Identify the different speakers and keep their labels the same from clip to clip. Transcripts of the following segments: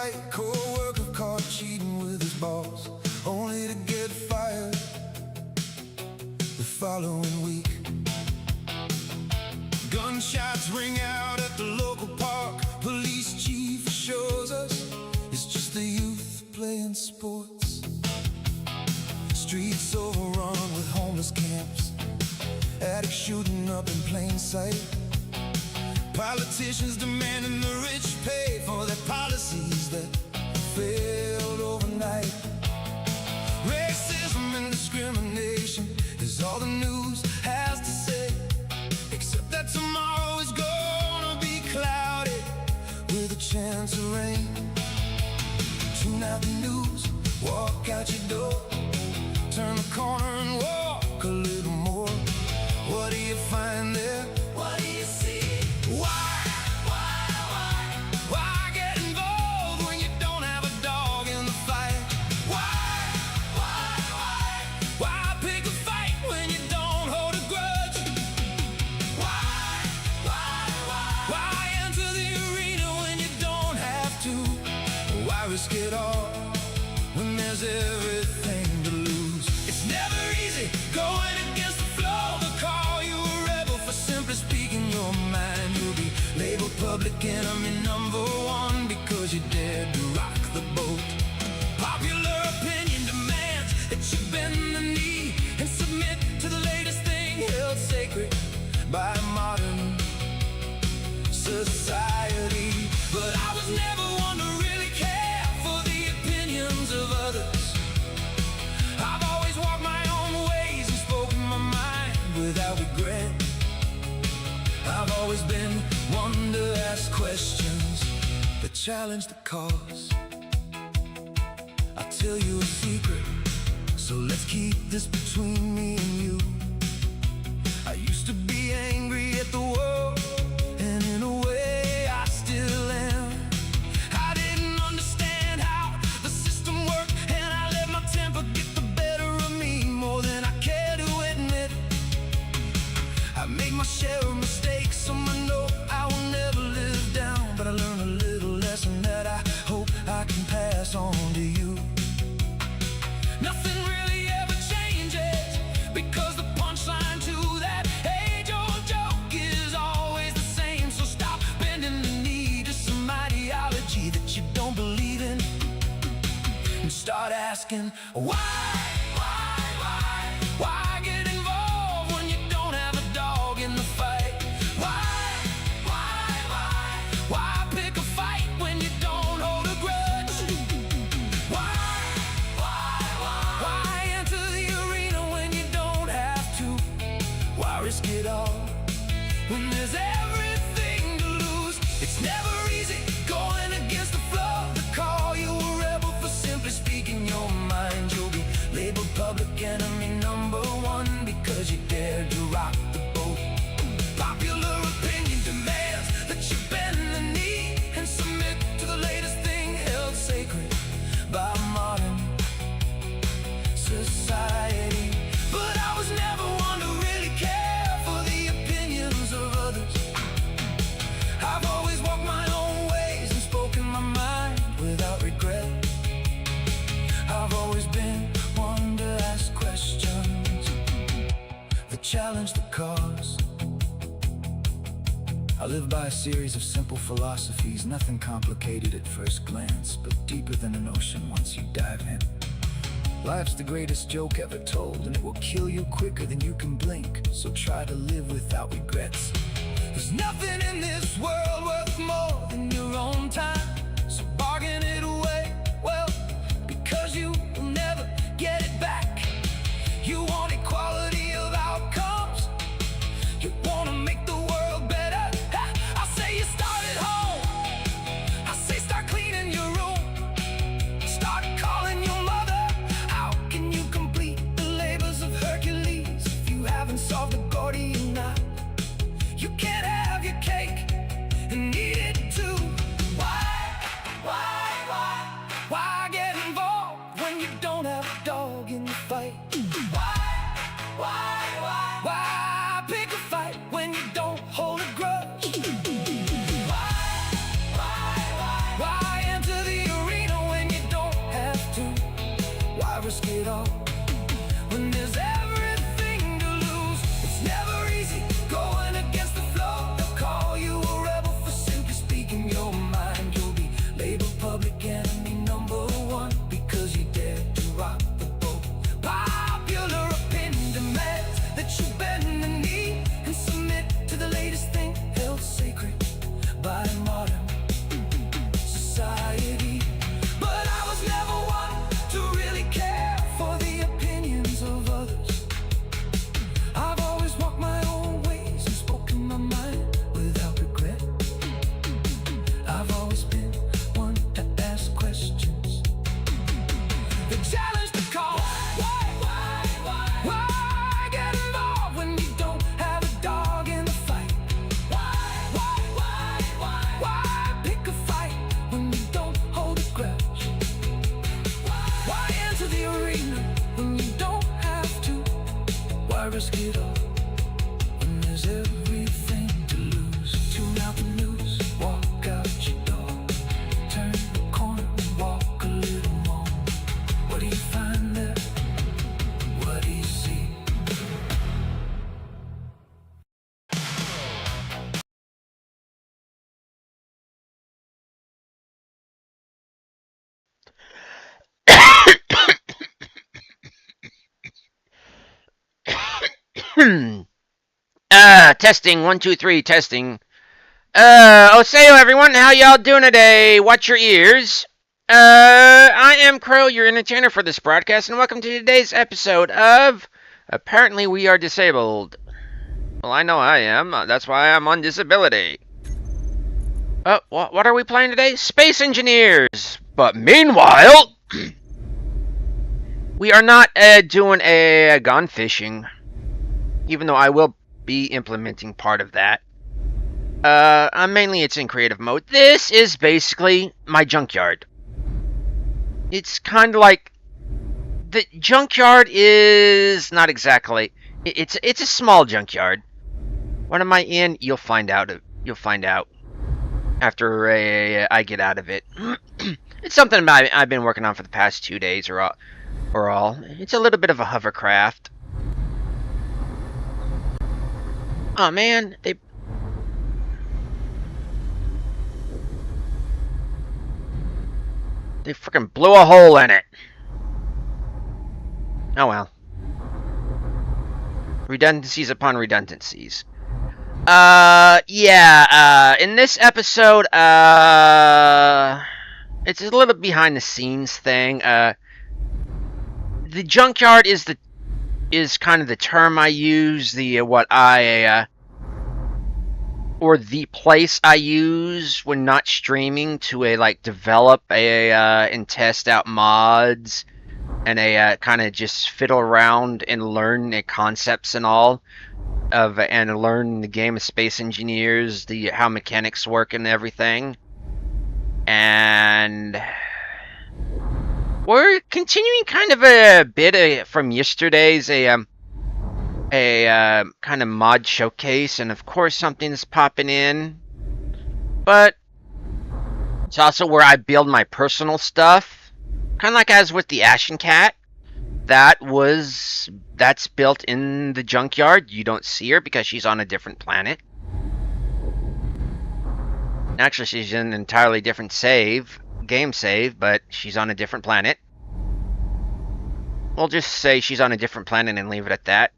Speaker 1: fight, co-worker caught cheating with his boss, only to get fired the following week. Gunshots ring out at the local park. Police chief shows us it's just the youth playing sports. Streets overrun with homeless camps, addicts shooting up in plain sight. Politicians demanding the rich pay for their policies that failed overnight. Racism and discrimination is all the news has to say, except that tomorrow is gonna be cloudy with a chance of rain. Tune out the news, walk out your door, turn the corner and walk a little more. What do you find there? What do you see? Why get involved when you don't have a dog in the fight? Why pick a fight when you don't hold a grudge? Why enter the arena when you don't have to? Why risk it all when there's everything to lose? It's never easy going against the flow. They'll call you a rebel for simply speaking your mind. You'll be labeled public enemy #1 because you dared to rock the boat. Popular opinion demands that you bend the knee and submit to the latest thing held sacred by modern society. But I was never one to really care for the opinions of others. I've always walked my own ways and spoken my mind without regret. I've always been one to ask questions that challenge the cause. I'll tell you a secret, so let's keep this between me and you. I used to be angry at the world, and in a way I still am. I didn't understand how the system worked, and I let my temper get the better of me more than I care to admit. I made my share of mistakes, so I know I will never live down. But I learned a little lesson that I hope I can pass on to you. Nothing really ever changes, because the punchline to that age-old joke is always the same. So stop bending the knee to some ideology that you don't believe in, and start asking why? Why get involved when you don't have a dog in the fight? Why pick a fight when you don't hold a grudge? Why enter the arena when you don't have to? Why risk it all when there's everything to lose? It's never easy going against the flow. They call you a rebel for simply speaking your mind. You'll be labeled public enemy #1 because you dared to rock the boat. Popular opinion demands that you bend the knee and submit to the latest thing held sacred by modern society. But I was never one to really care for the opinions of others. I've always walked my own ways and spoken my mind without regret. I've always been one to ask questions that challenge the cause. I live by a series of simple philosophies, nothing complicated at first glance, but deeper than an ocean once you dive in. Life's the greatest joke ever told, and it will kill you quicker than you can blink. So try to live without regrets. There's nothing in this world worth more than your own time, so bargain it away, well, because you will never get it back. You want equality of outcomes, you want to make the world better. I say you start at home, I say start cleaning your room, start calling your mother. How can you complete the labors of Hercules if you haven't solved the Gordian knot? You can't have your cake and eat it too. Why get involved when you don't have a dog in the fight? Why pick a fight when you don't hold a grudge? Why enter the arena
Speaker 2: Testing, 1, 2, 3, testing. Osayo everyone, how y'all doing today? Watch your ears. I am Crow, your entertainer for this broadcast, and welcome to today's episode of Apparently We Are Disabled. Well, I know I am. That's why I'm on disability. What are we playing today? Space Engineers! But meanwhile, we are not doing a gun fishing, even though I will be implementing part of that. Mainly it's in creative mode. This is basically my junkyard. It's kind of like the junkyard is not exactly. It's a small junkyard. What am I in? You'll find out. You'll find out after I get out of it. It's something I've been working on for the past 2 days or all. It's a little bit of a hovercraft. Oh man, they freaking blew a hole in it. Oh well. Redundancies upon redundancies. In this episode, it's a little behind the scenes thing. The junkyard is kind of the term I use, the place I use when not streaming to develop and test out mods and kind of just fiddle around and learn the concepts and all and learn the game of Space Engineers, how mechanics work and everything. And we're continuing kind of a bit from yesterday's kind of mod showcase, and of course something's popping in, but it's also where I build my personal stuff, kind of like as with the Ashen Cat. That's built in the junkyard. You don't see her because she's on a different planet. Actually, she's in an entirely different game save, but she's on a different planet. We'll just say she's on a different planet and leave it at that.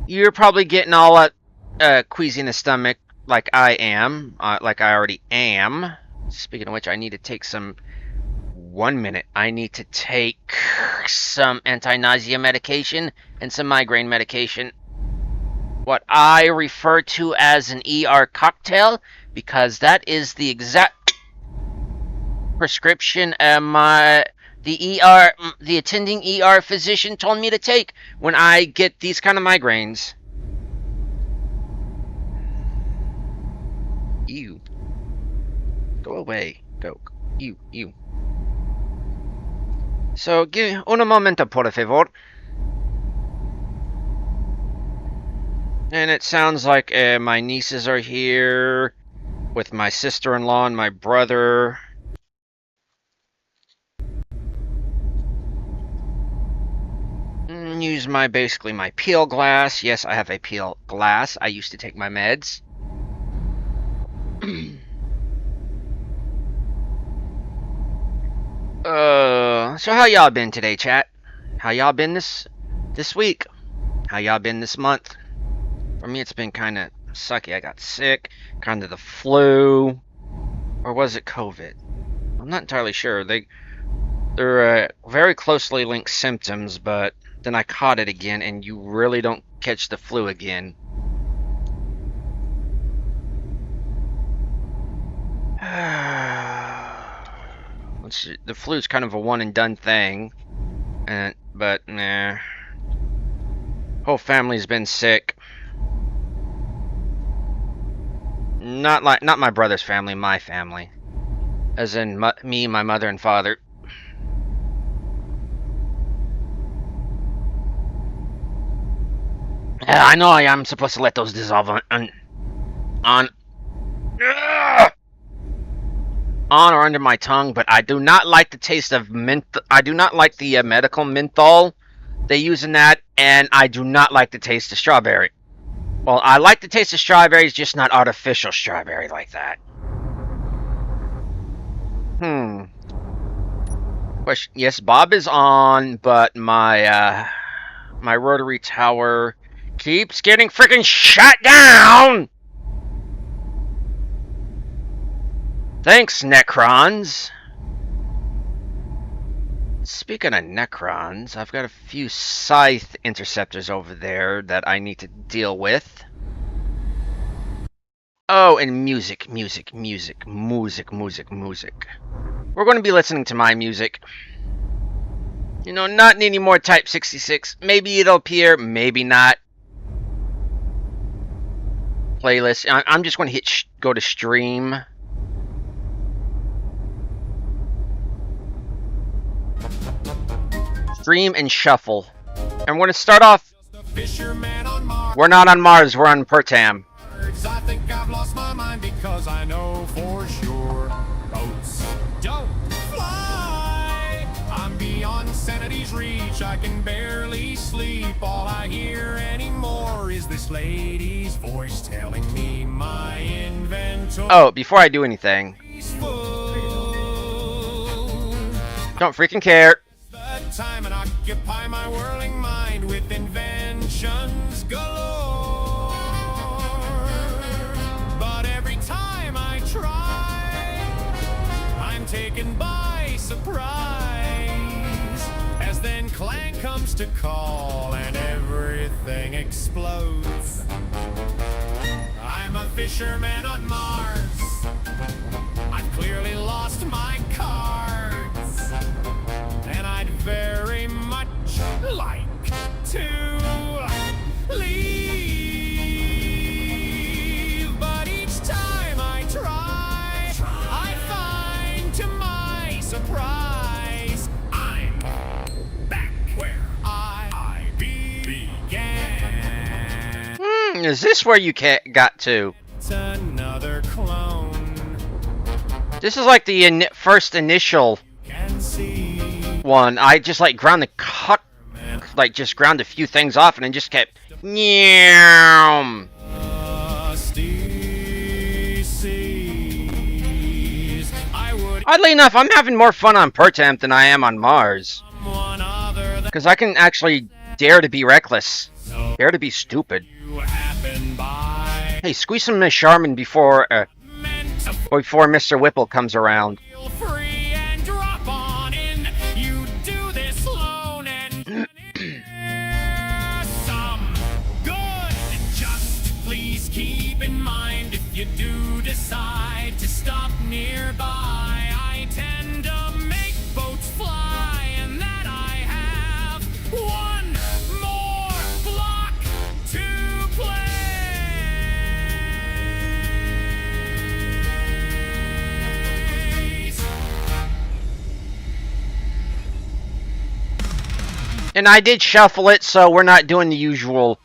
Speaker 2: You're probably getting all queasy in the stomach like I am, like I already am. Speaking of which, I need to take some... 1 minute. I need to take some anti-nausea medication and some migraine medication. What I refer to as an ER cocktail, because that is the exact prescription the attending ER physician told me to take when I get these kind of migraines. You. Go away. Go. You. So, give un momento, por favor. And it sounds like my nieces are here with my sister-in-law and my brother. Use basically my peel glass. Yes, I have a peel glass. I used to take my meds. So how y'all been today, chat? How y'all been this week? How y'all been this month? For me, it's been kind of sucky. I got sick, kind of the flu, or was it COVID? I'm not entirely sure. They're very closely linked symptoms, but then I caught it again, and you really don't catch the flu again. The flu's kind of a one and done thing, but nah. Whole family's been sick. Not my brother's family, my family, as in me, my mother, and father. I know I am supposed to let those dissolve on or under my tongue, but I do not like the taste of mint. I do not like the medical menthol they use in that, and I do not like the taste of strawberry. Well, I like the taste of strawberries, just not artificial strawberry like that. Question. Yes, Bob is on, but my rotary tower keeps getting freaking shot down! Thanks, Necrons. Speaking of Necrons, I've got a few Scythe interceptors over there that I need to deal with. Oh, and music. We're going to be listening to my music. You know, not needing more Type 66. Maybe it'll appear, maybe not. Playlist. I'm just going to hit go to stream. Stream and shuffle. And we're going to start off. We're not on Mars, we're on Pertam.
Speaker 3: I think I've lost my mind because I know for sure boats don't fly. I'm beyond sanity's reach, I can barely sleep. All I hear anymore is this lady's voice telling me my inventory.
Speaker 2: Oh, before I do anything, don't freaking care.
Speaker 3: Time and occupy my whirling mind with inventions galore. But every time I try, I'm taken by surprise. As then Clank comes to call and everything explodes. I'm a fisherman on Mars. I've clearly lost my cards. And I'd very much like to leave, but each time I try, I find to my surprise, I'm back where I began.
Speaker 2: Is this where you got to?
Speaker 3: It's another clone.
Speaker 2: This is like the first initial
Speaker 3: Can see.
Speaker 2: one. I just like ground the cut, like just ground a few things off, and then just kept. Meow. Oddly enough, I'm having more fun on Pertam than I am on Mars, because I can actually dare to be reckless, dare to be stupid. Hey, squeeze some Miss Charmin before Mr. Whipple comes around.
Speaker 3: You do decide to stop nearby. I tend to make boats fly, and that I have one more block to place.
Speaker 2: And I did shuffle it, so we're not doing the usual.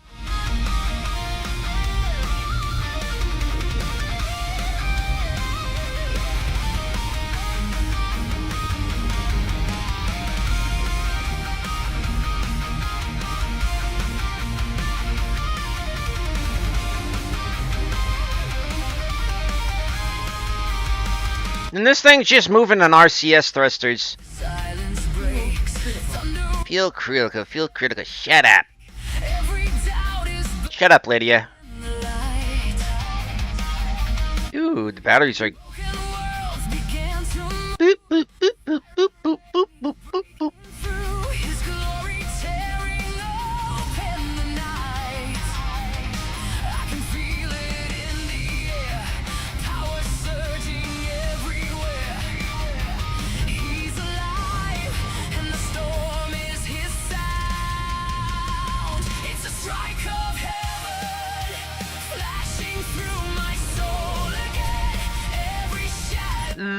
Speaker 2: And this thing's just moving on RCS thrusters. Feel critical. Shut up. Shut up, Lydia. Ooh, the batteries are. Boop, boop, boop, boop, boop, boop, boop, boop, boop, boop.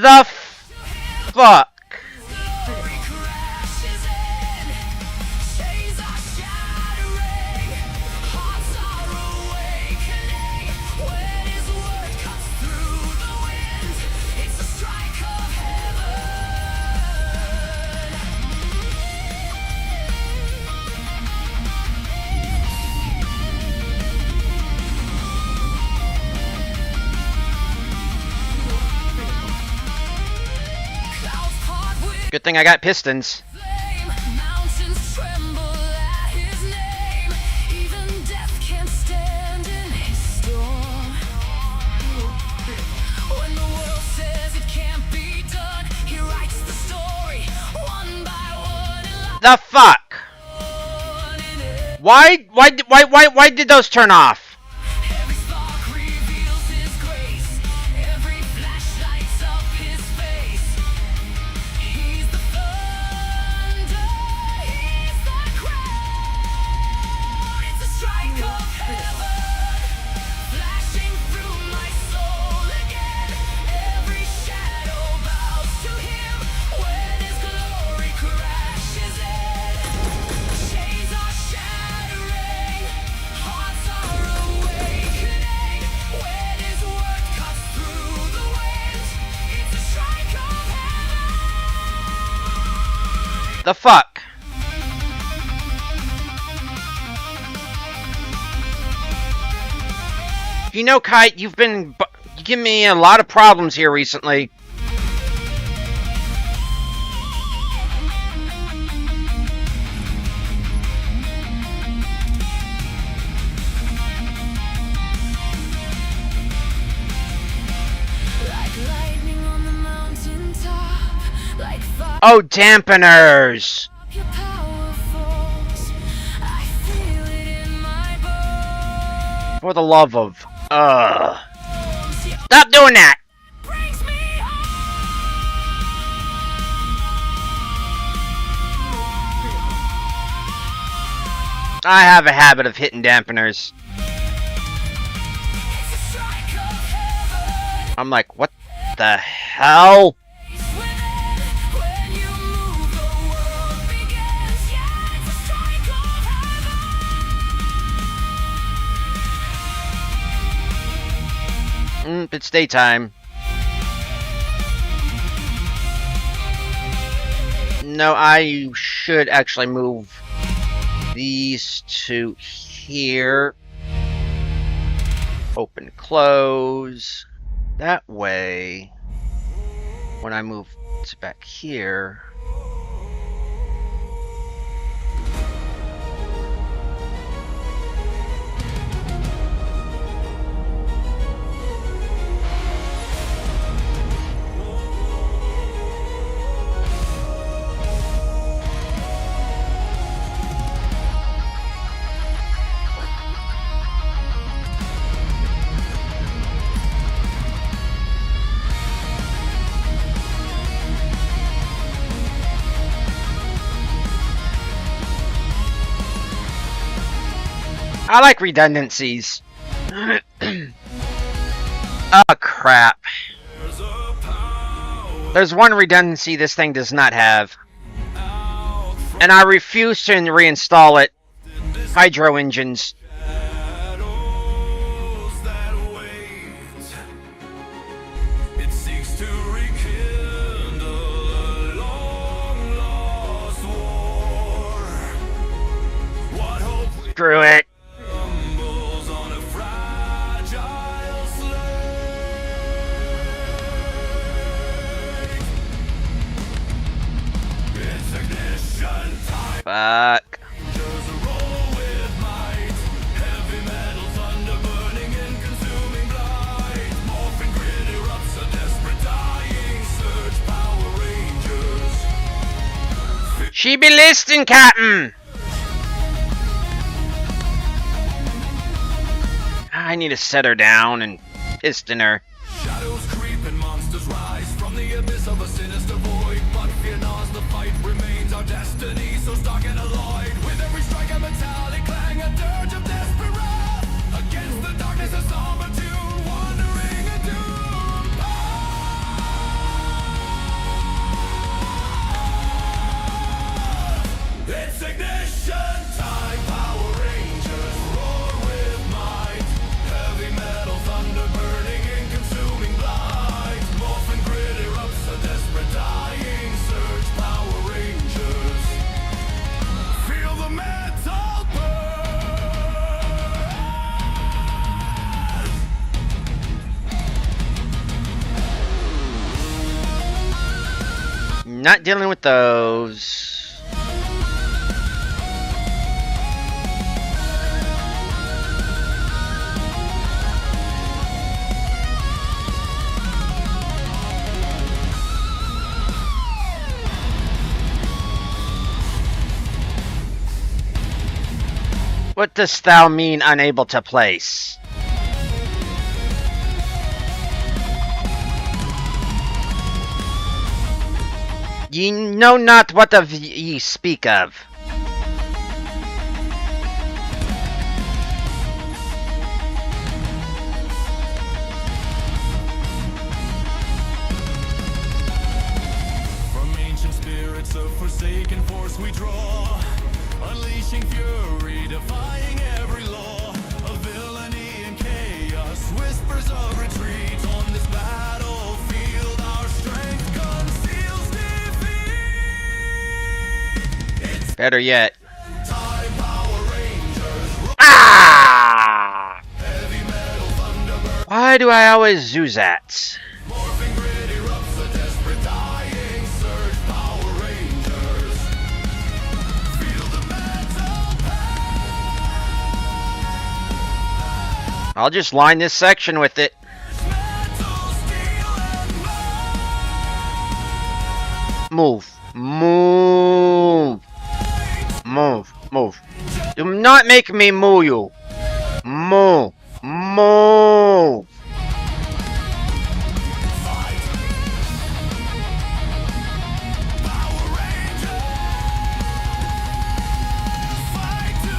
Speaker 2: The fuck? Good thing I got pistons. The fuck? Why did those turn off?
Speaker 4: Every spark reveals his grace. Every flash lights up his face. He's the thunder, he's the crown. It's a strike of heaven, flashing through my soul again. Every shadow bows to him when his glory crashes in. Chains are shattering, hearts are awakening. When his word cuts through the wind, it's a strike of heaven.
Speaker 2: The fuck? You know, Kite, you've been giving me a lot of problems here recently.
Speaker 4: Like lightning on the mountaintop, like fire
Speaker 2: Oh, dampeners!
Speaker 4: your power falls. I feel it in my bones.
Speaker 2: For the love of... Stop doing that!
Speaker 4: Brings me
Speaker 2: I have a habit of hitting dampeners.
Speaker 4: It's a strike of heaven.
Speaker 2: I'm like, what the hell?
Speaker 4: When you move, the world begins. Yeah, it's a strike of heaven.
Speaker 2: It's daytime. No, I should actually move these to here. Open, close. That way, when I move to back here... I like redundancies. Oh, crap. There's one redundancy this thing does not have. And I refuse to reinstall it. Hydro engines. Screw it. Fuck. She be listening, Captain. I need to set her down and piston her.
Speaker 3: Shadows creep and monsters rise from the abyss of a sinister void. But fear not, the fight remains our destiny, so stark and alloyed. With every strike a metallic clang, a dirge of desperate wrath. Against the darkness a somber tune, wandering a doom path. It's ignition time, Power Rangers roar with might. Heavy metal thunder burning in consuming light. Morphin' grid erupts, a desperate dying surge. Power Rangers, feel the metal burn.
Speaker 2: Not dealing with those. What dost thou mean, unable to place? Ye know not what of ye speak of.
Speaker 3: From ancient spirits of forsaken force we draw, unleashing fury, defying every law of villainy and chaos, whispers of retreat on this battlefield. Our strength conceals defeat. It's
Speaker 2: Better yet.
Speaker 3: time, Power Rangers,
Speaker 2: Ah!
Speaker 3: heavy metal thunderbird,
Speaker 2: Why do I always do that?
Speaker 3: morphing grid erupts, a desperate dying surge. Power Rangers, feel the metal
Speaker 2: I'll just line this section with it.
Speaker 3: metal, steel and
Speaker 2: Move. Move. Move. Move. Do not make me move you. Move. Move.
Speaker 3: Power Rangers, fight to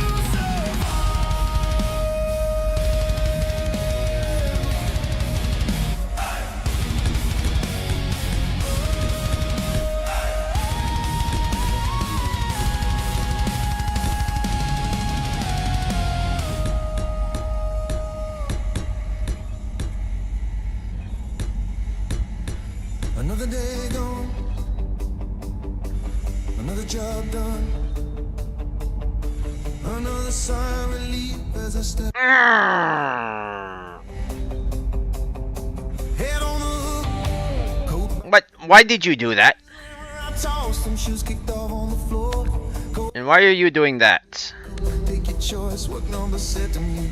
Speaker 5: Another day gone, another job done, another sigh of relief as I step head on the hook. Coat
Speaker 2: But why did you do that?
Speaker 5: I tossed, some shoes kicked off on the floor. Coat,
Speaker 2: And why are you doing that?
Speaker 5: take your choice, what number set to me?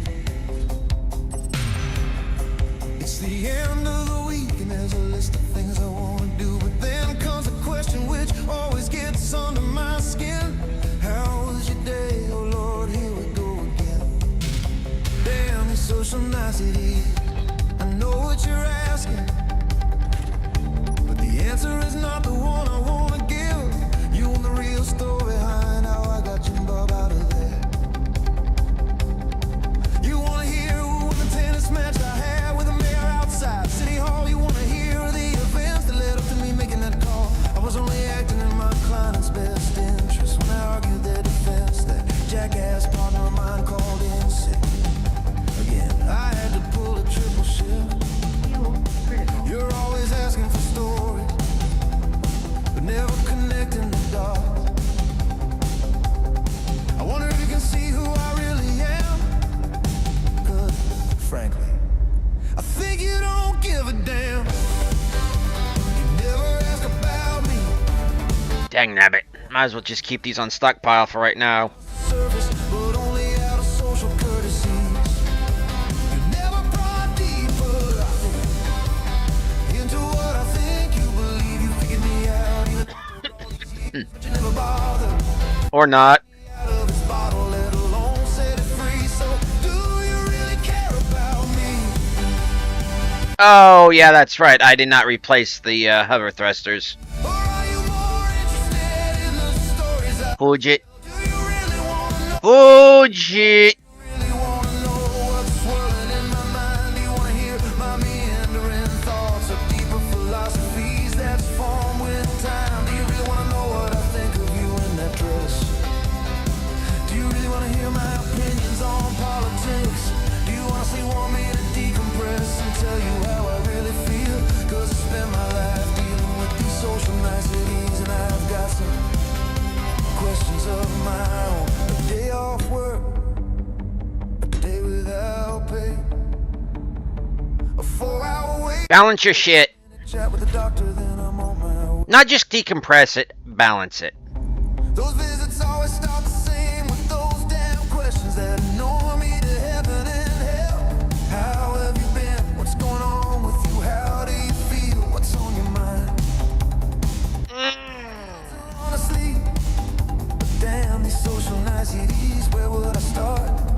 Speaker 5: It's the end of the week and there's a list of things I wanna do, but then comes a question which always gets under my skin. How was your day? Oh Lord, here we go again. Damn, these social niceties. I know what you're asking, but the answer is not the one I wanna give. You want the real story behind how I got Jim Bob out of there. You wanna hear who won the tennis match I had with the mayor outside City Hall. You wanna hear the events that led up to me making that call. I was only acting in my client's best interest when I argued their defense. That jackass partner of mine called in sick. Again, I had to pull a triple shift. You're always asking for stories, but never connecting the dots. I wonder if you can see who I really am. Cause, frankly, I think you don't give a damn. You never ask about me.
Speaker 2: Dang nabbit. Might as well just keep these on stockpile for right now.
Speaker 5: Surface, but only out of social courtesies. You never pry deeper into what I think you believe. You figured me out, but you never bother.
Speaker 2: Or not.
Speaker 5: Out of this bottle, let alone set it free. So, do you really care about me?
Speaker 2: Oh, yeah, that's right. I did not replace the hover thrusters.
Speaker 5: Or are you more interested in the stories I
Speaker 2: Fujit.
Speaker 5: do? You really wanna know?
Speaker 2: Fujit.
Speaker 5: Really wanna know what's swirling in my mind? Do you wanna hear my meandering thoughts of deeper philosophies that's formed with time? Do you really wanna know what I think of you in that dress? Do you really wanna hear my opinions on politics? Do you honestly want me to decompress and tell you how I really feel? Cause I spend my life dealing with these social niceties, and I've got some questions of my own. A day off work, a day without pay, a 4-hour wait,
Speaker 2: Balance your shit.
Speaker 5: chat with the doctor, then I'm on my way.
Speaker 2: Not just decompress it, balance it.
Speaker 5: Those visits always start the same with those damn questions that annoy me to heaven and hell. How have you been? What's going on with you? How do you feel? What's on your mind? Honestly, but damn these social niceties, where would I start?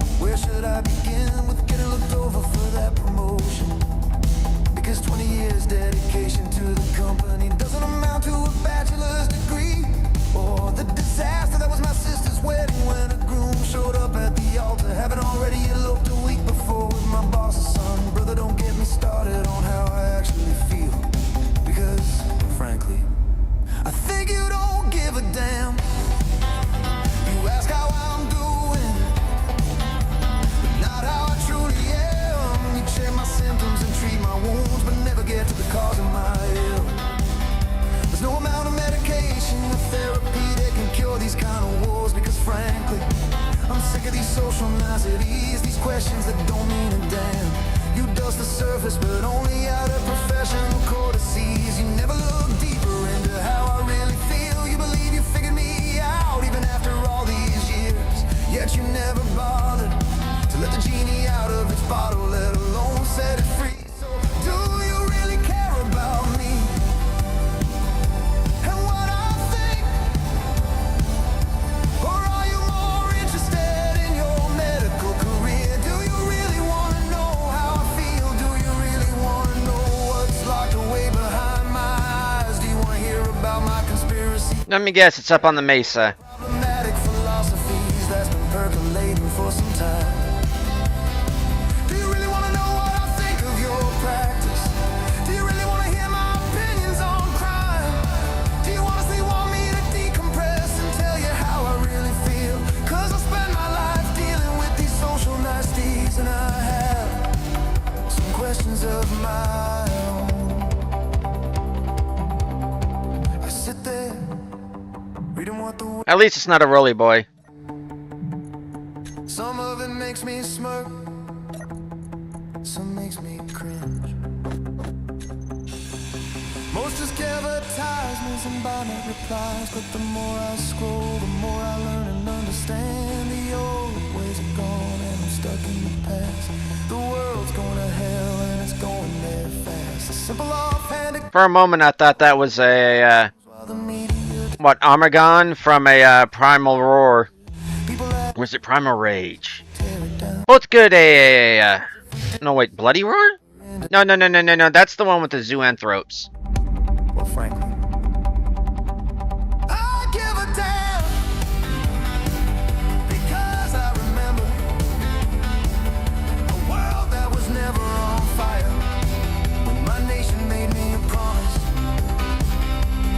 Speaker 5: social niceties, these questions that don't mean a damn. You dust the surface, but only out of professional courtesies. You never look deeper into how I really feel. You believe you figured me out, even after all these years. Yet you never bothered to let the genie out of its bottle, let alone set it free. So do you really care about me and what I think? Or are you more interested in your medical career? Do you really want to know how I feel? Do you really want to know what's locked away behind my eyes? Do you want to hear about my conspiracy?
Speaker 2: Let me guess, it's up on the mesa.
Speaker 5: Problematic philosophies that's been percolating for some time. Do you really want to know what I think of your practice? Do you really want to hear my opinions on crime? Do you honestly want me to decompress and tell you how I really feel? Cause I spend my life dealing with these social niceties, and I have some questions of my own. I sit there reading what the
Speaker 2: At least it's not a roly boy.
Speaker 5: some of it makes me smirk, some makes me cringe. Most just give advertisements and bonnet replies, but the more I scroll, the more I learn and understand. The old ways are gone and I'm stuck in the past. The world's going to hell and it's going there fast. A simple offhanded
Speaker 2: For a moment, I thought that was a
Speaker 5: while the media
Speaker 2: what, Armagon from a Primal Roar.
Speaker 5: people that
Speaker 2: Was it Primal Rage?
Speaker 5: tear it down.
Speaker 2: What's good? No, wait, Bloody Roar? No. That's the one with the Zoanthropes.
Speaker 5: Well, frankly, I give a damn because I remember a world that was never on fire. When my nation made me a promise,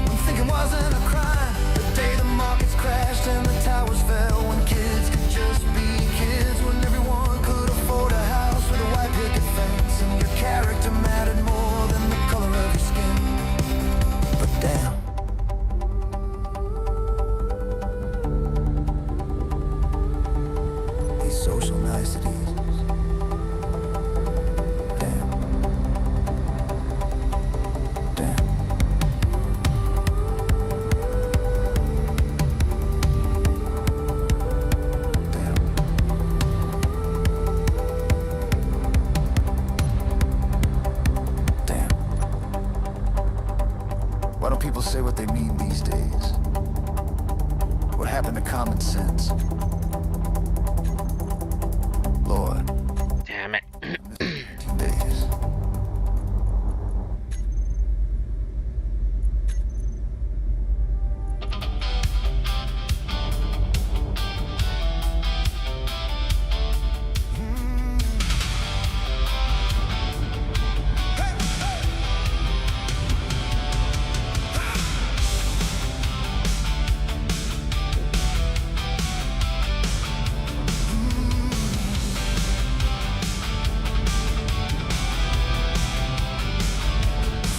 Speaker 5: when thinking wasn't a crime. The day the markets crashed and the towers fell. When kids could just be kids. When everyone could afford a house with a white picket fence. And your character mattered more than the color of your skin. But damn, these social niceties. Damn. Damn. Damn. Damn. Why don't people say what they mean these days? What happened to common sense? Lord,
Speaker 2: Damn it.
Speaker 5: days.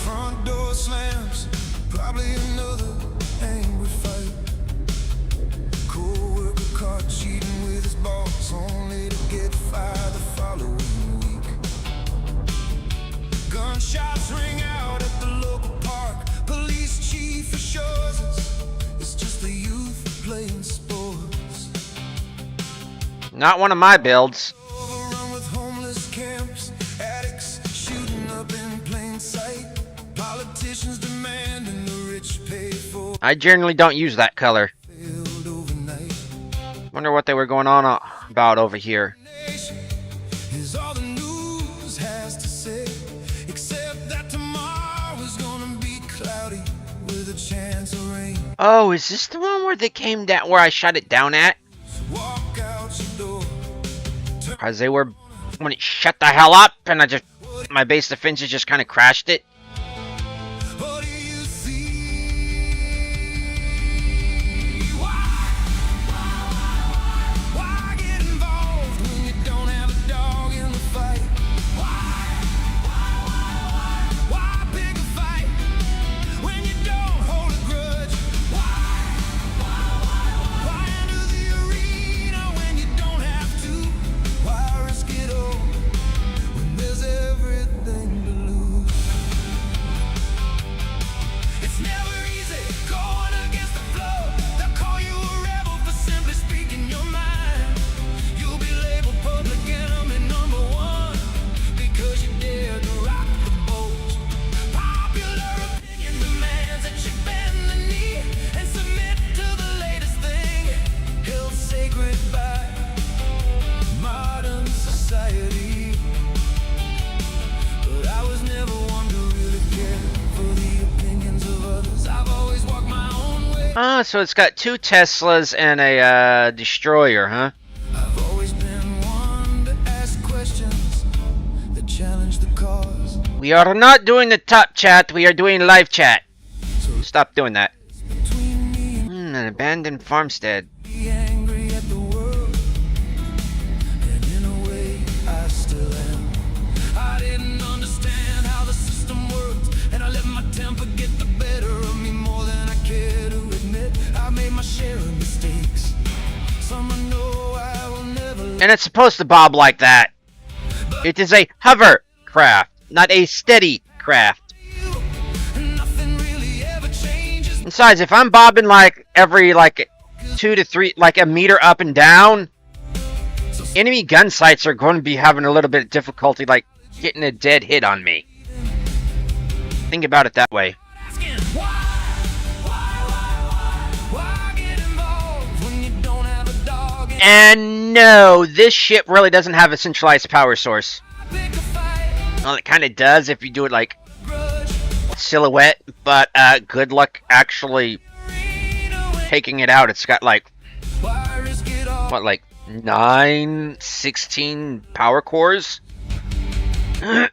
Speaker 5: Front door slams, probably another angry fight. Co-worker caught cheating with his boss, only to get fired the following week. Gunshots ring out at the local park. Police chief assures us it's just the youth playing sports.
Speaker 2: Not one of my builds.
Speaker 5: Overrun with homeless camps, addicts shooting up in plain sight. Politicians demanding the rich pay for
Speaker 2: I generally don't use that color.
Speaker 5: failed overnight.
Speaker 2: Wonder what they were going on about over here.
Speaker 5: Nation is all the news has to say, except that tomorrow is gonna be cloudy with a chance of rain.
Speaker 2: Oh, is this the one where they came down, where I shut it down at?
Speaker 5: Walk out your door.
Speaker 2: Because they were, when it shut the hell up, and my base defenses just kind of crashed it.
Speaker 5: What do you see? Why get involved when you don't have a dog in the fight? Why pick a fight when you don't hold a grudge? Why enter the arena when you don't have
Speaker 2: Ah, so it's got 2 Teslas and a destroyer, huh?
Speaker 1: I've always been one to ask questions that challenge the cause.
Speaker 2: We are not doing the top chat, we are doing live chat. Stop doing that.
Speaker 1: Between me and
Speaker 2: An abandoned farmstead.
Speaker 1: be angry at the world, and in a way I still am. I didn't understand how the system worked, and I let my temper get the better of me more than I care to admit. I made my share of mistakes. Some I know I will never let.
Speaker 2: And it's supposed to bob like that. It is a hovercraft, not a steady craft.
Speaker 1: Nothing really ever changes.
Speaker 2: Besides, if I'm bobbing like every 2 to 3, like a meter up and down, enemy gun sights are going to be having a little bit of difficulty, like getting a dead hit on me. Think about it that way.
Speaker 1: Asking why get involved when you don't have a dog in
Speaker 2: And no, this ship really doesn't have a centralized power source.
Speaker 1: pick a fight?
Speaker 2: Well, it kind of does if you do it like
Speaker 1: Grudge,
Speaker 2: silhouette, but good luck actually taking it out. It's got like,
Speaker 1: why risk it all?
Speaker 2: what, like 9, 16 power cores?
Speaker 1: It's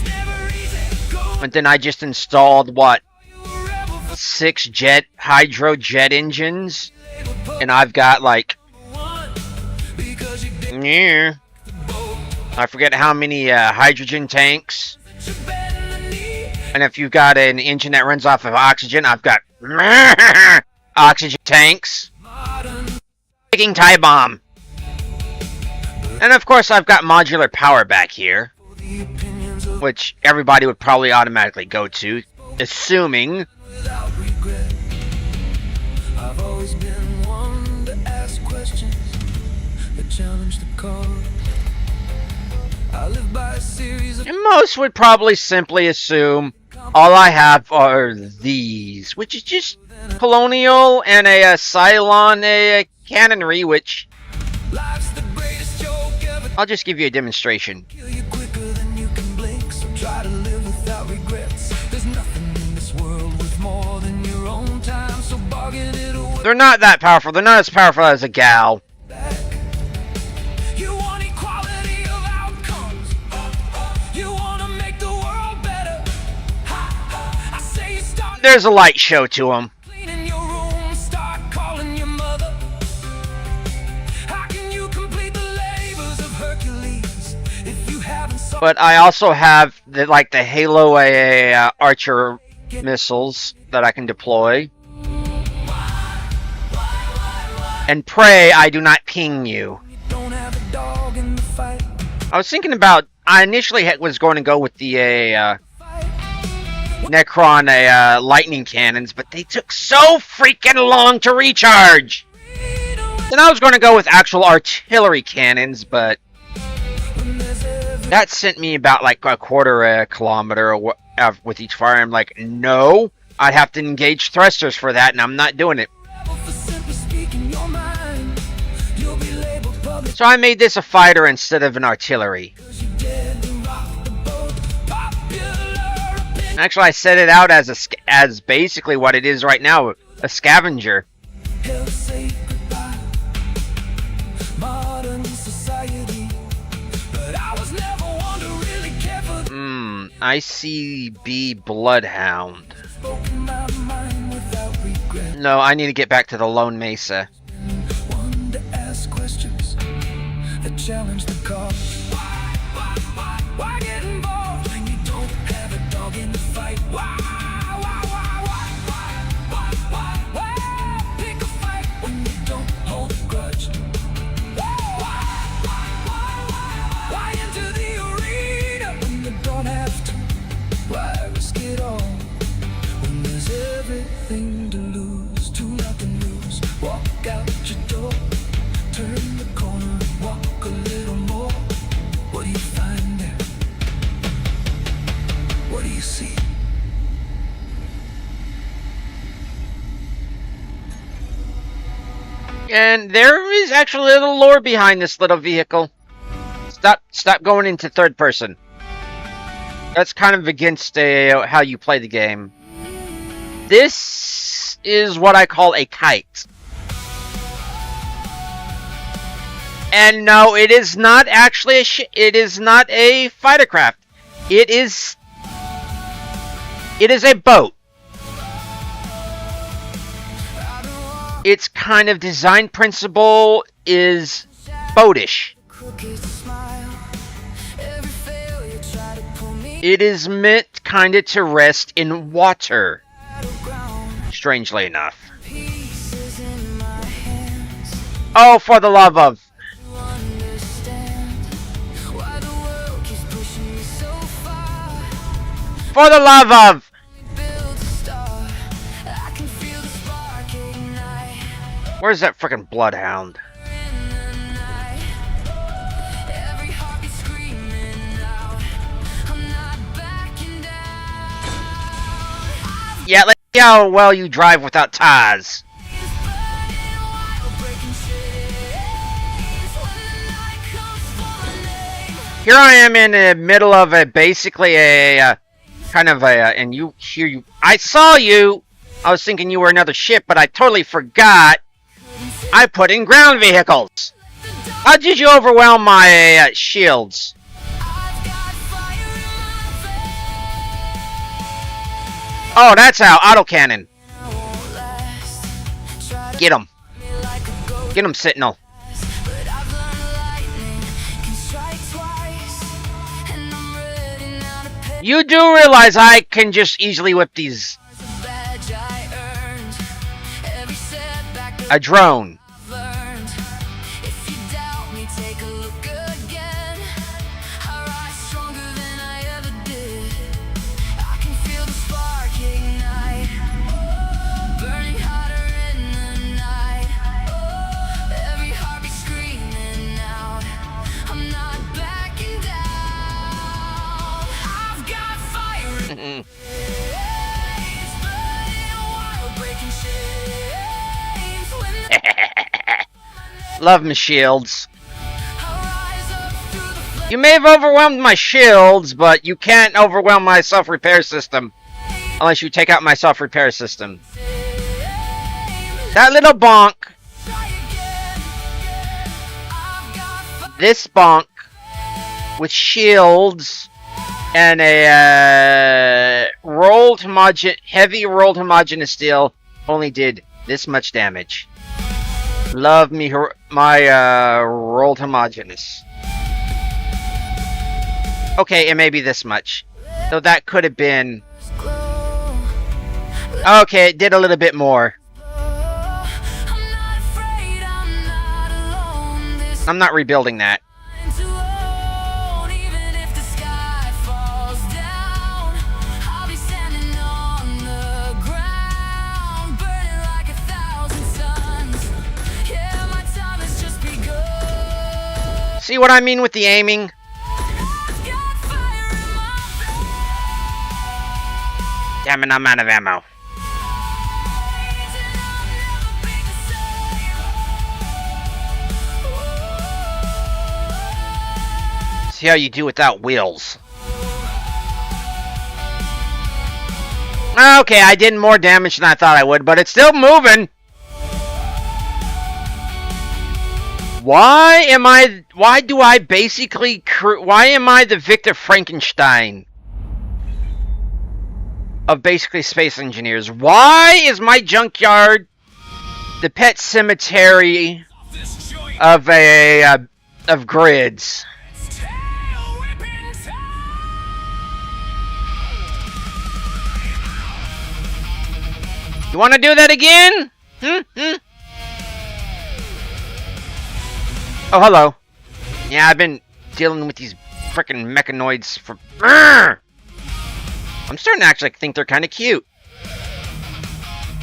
Speaker 1: never easy. Go
Speaker 2: And then I just installed, what,
Speaker 1: you a rebel for
Speaker 2: 6 hydro jet engines? And I've got like,
Speaker 1: one because you did
Speaker 2: yeah,
Speaker 1: both.
Speaker 2: I forget how many hydrogen tanks.
Speaker 1: You bend the knee.
Speaker 2: And if you've got an engine that runs off of oxygen, I've got oxygen tanks.
Speaker 1: Modern
Speaker 2: Taking tie bomb. And of course, I've got modular power back here,
Speaker 1: the opinions of
Speaker 2: which everybody would probably automatically go to, assuming.
Speaker 1: without regret. I've always been one to ask questions that challenge the cause. I live by a series of
Speaker 2: And most would probably simply assume all I have are these, which is just Colonial and a Cylon cannonry, which
Speaker 1: life's the greatest joke ever.
Speaker 2: I'll just give you a demonstration.
Speaker 1: Kill you quicker than you can blink, so try to live without regrets. There's nothing in this world worth more than your own time, so bargain it away.
Speaker 2: They're not that powerful. They're not as powerful as a gal.
Speaker 1: You want equality of outcomes. You want to make the world better. I say you start
Speaker 2: There's a light show to them.
Speaker 1: cleaning your room, start calling your mother. How can you complete the labors of Hercules if you haven't solved
Speaker 2: But I also have the Halo Archer missiles that I can deploy. And pray I do not ping you.
Speaker 1: don't have a dog in the fight?
Speaker 2: I was thinking about, I initially was going to go with the Necron lightning cannons, but they took so freaking long to recharge. Then I was going to go with actual artillery cannons, but that sent me about like a quarter kilometer with each fire. I'm like, no, I'd have to engage thrusters for that, and I'm not doing it.
Speaker 1: For simply speaking your mind, you'll be labeled public
Speaker 2: So I made this a fighter instead of an artillery.
Speaker 1: 'cause you dared to rock the boat. Popular opinion.
Speaker 2: Actually, I set it out as basically what it is right now, a scavenger.
Speaker 1: Hell say goodbye. Modern society, but I was never one to really care for the
Speaker 2: ICB Bloodhound.
Speaker 1: spoken my mind without regret.
Speaker 2: No, I need to get back to the Lone Mesa.
Speaker 1: One to ask questions that challenge the cause. Why get involved when you don't have a dog in the fight? Why pick a fight when you don't hold a grudge? Why enter the arena when you don't have to? Why risk it all when there's everything to lose? To nothing lose. Walk out your door, turn the corner, walk a little more. What do you find there? What do you see?
Speaker 2: And there is actually a little lore behind this little vehicle. Stop going into third person. That's kind of against how you play the game. This is what I call a kite. And no, it is not actually it is not a fighter craft. It is a boat. Its kind of design principle is boatish. It is meant kind of to rest in water. Strangely enough. Oh, for the love of. For the love of. Where's that frickin' bloodhound? Yeah, let's see how well you drive without tires. Here I am in the middle of basically a kind of a, and I saw you. I was thinking you were another ship, but I totally forgot. I put in ground vehicles. How did you overwhelm my shields? Oh, that's how. Autocannon. Get him. Get him, Sentinel. You do realize I can just easily whip these. A drone. Love my shields. You may have overwhelmed my shields, but you can't overwhelm my self-repair system. Unless you take out my self-repair system. That little bonk. This bonk. With shields. And a heavy rolled homogeneous steel. Only did this much damage. Love me my rolled homogeneous. Okay, it may be this much. So that could have been. Okay, it did a little bit more. I'm not rebuilding that. See what I mean with the aiming? Damn it, I'm out of ammo. See how you do without wheels. Okay, I did more damage than I thought I would, but it's still moving. Why am I the Victor Frankenstein of basically space engineers? Why is my junkyard the pet cemetery of grids? You want to do that again? Oh, hello. Yeah, I've been dealing with these frickin' mechanoids for. I'm starting to actually think they're kind of cute.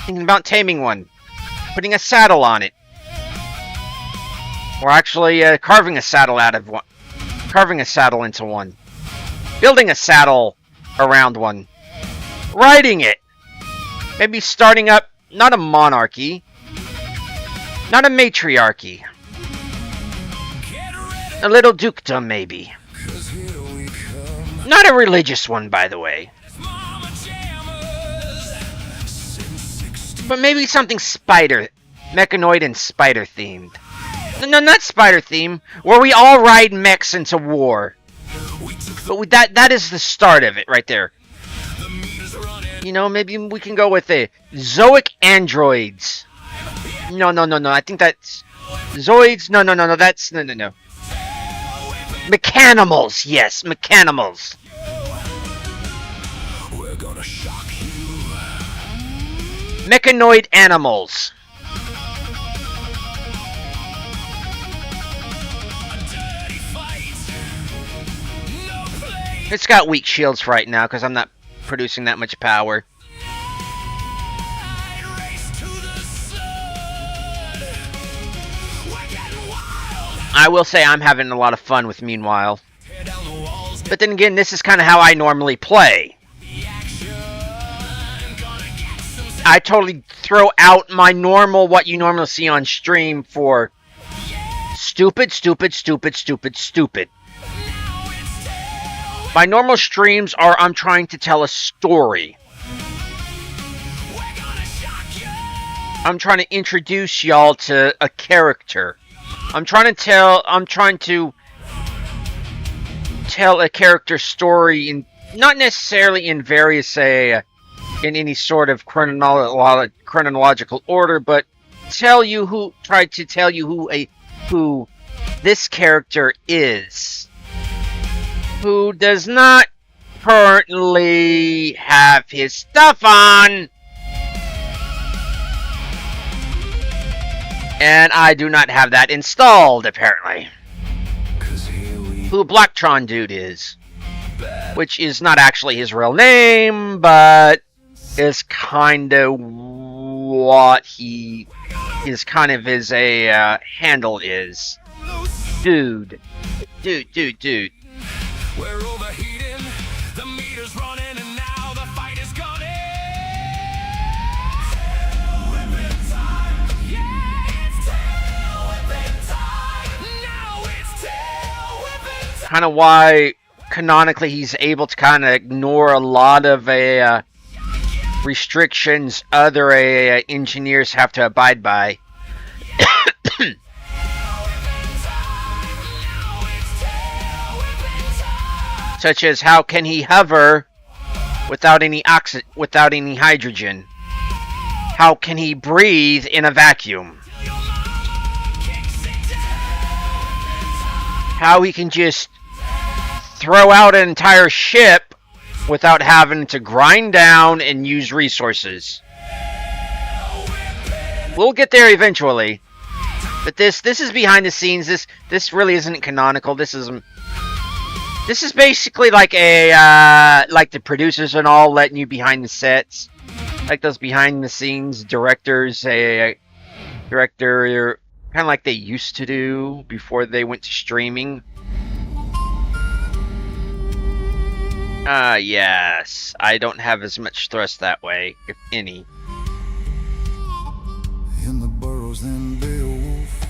Speaker 2: Thinking about taming one, putting a saddle on it, or actually carving a saddle out of one, carving a saddle into one, building a saddle around one, riding it. Maybe starting up not a monarchy, not a matriarchy. A little dukedom, maybe. Not a religious one, by the way. But maybe something spider, mechanoid and spider themed. No, not spider theme, where we all ride mechs into war. But that is the start of it right there. You know, maybe we can go with a Zoic androids. No. I think that's Zoids. No. That's no. Mechanimals. Yes, Mechanimals.
Speaker 3: We're gonna shock you.
Speaker 2: Mechanoid animals.
Speaker 3: Dirty fight. No place.
Speaker 2: It's got weak shields for right now because I'm not producing that much power.
Speaker 3: Race to the sun. We're getting wild.
Speaker 2: I will say I'm having a lot of fun with Meanwhile.
Speaker 3: Tear down the walls.
Speaker 2: But then again, this is kind of how I normally play.
Speaker 3: The action. Gonna get some.
Speaker 2: I totally throw out my normal, what you normally see on stream for stupid. My normal streams are I'm trying to tell a story.
Speaker 3: We're gonna shock you.
Speaker 2: I'm trying to introduce y'all to a character. I'm trying to tell a character story in not necessarily in various in any sort of chronological order, but try to tell you who this character is. Who does not currently have his stuff on. And I do not have that installed, apparently. Who Blacktron Dude is. Which is not actually his real name, but is kind of what he is kind of his handle is. Dude.
Speaker 3: We're overheating, the meter's running, and now the fight is gunning. Tail whipping time. Yeah, it's tail whipping time. Now it's tail whipping time.
Speaker 2: Kind of why canonically he's able to kind of ignore a lot of restrictions other engineers have to abide by. Such as how can he hover without any hydrogen? How can he breathe in a vacuum? How he can just throw out an entire ship without having to grind down and use resources. We'll get there eventually. But this is behind the scenes. This really isn't canonical. This is basically like like the producers and all letting you behind the sets, like those behind the scenes directors, director kind of like they used to do before they went to streaming. Yes, I don't have as much thrust that way, if any.
Speaker 5: In the burrows, then Beowulf,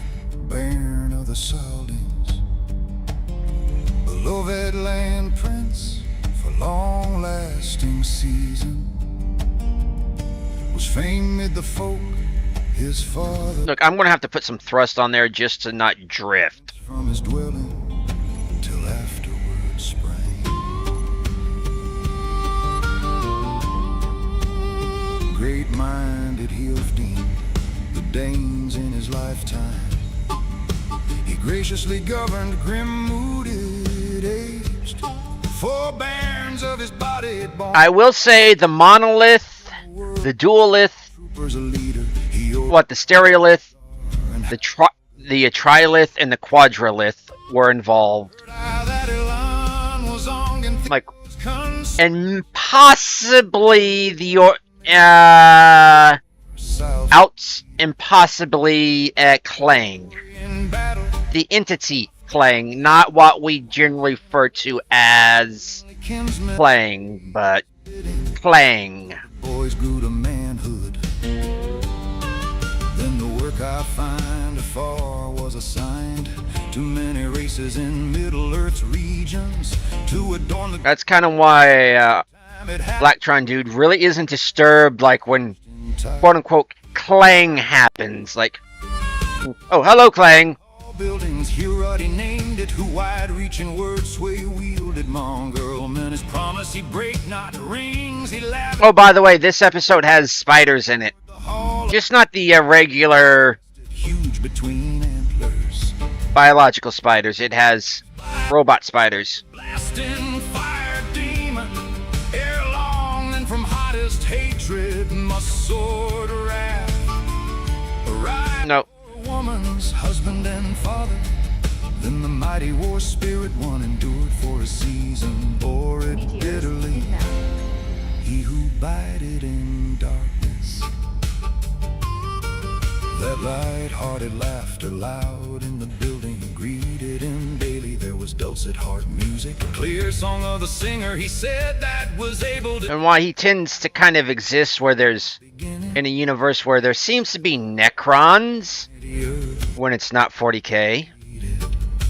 Speaker 5: bairn of the Saldings, beloved land prince for long-lasting season, was famed mid the folk, his father.
Speaker 2: Look, I'm gonna have to put some thrust on there just to not drift.
Speaker 5: From his dwelling till afterward sprang. Great-minded Healfdene, the Danes in his lifetime. He graciously governed grim-mooded aged, forbearance of his body born.
Speaker 2: I will say the monolith, the dualith,
Speaker 5: Was a leader, he
Speaker 2: the stereolith, the trilith, and the quadrilith were involved. Like, and possibly the possibly Clang. The entity Clang, not what we generally refer to as Clang, but Clang.
Speaker 5: boys grew to manhood. Then the work I find afar was assigned to many races in Middle Earth's regions to adorn the
Speaker 2: That's kind of why
Speaker 5: time it had
Speaker 2: Blacktron Dude really isn't disturbed like when quote-unquote clang happens. Like, oh, hello, clang.
Speaker 1: Buildings here already named it. Who wide-reaching words sway wielded. Mong girl man his promise he break not rings he laughed.
Speaker 2: Oh, by the way, this episode has spiders in it. Just not the regular
Speaker 1: Huge between antlers.
Speaker 2: biological spiders. It has robot spiders.
Speaker 1: Blasting fire demon. Ere long and from hottest hatred must sword wrath. Arrive
Speaker 2: No.
Speaker 1: a woman's husband and father. Then the mighty war spirit one endured for a season. Bore it bitterly. He who bided in darkness. That light-hearted laughter loud in the building greeted him daily. There was dulcet heart music, a clear song of the singer. He said that was able to
Speaker 2: And why he tends to kind of exist where there's, in a universe where there seems to be Necrons
Speaker 1: the earth.
Speaker 2: when it's not 40k.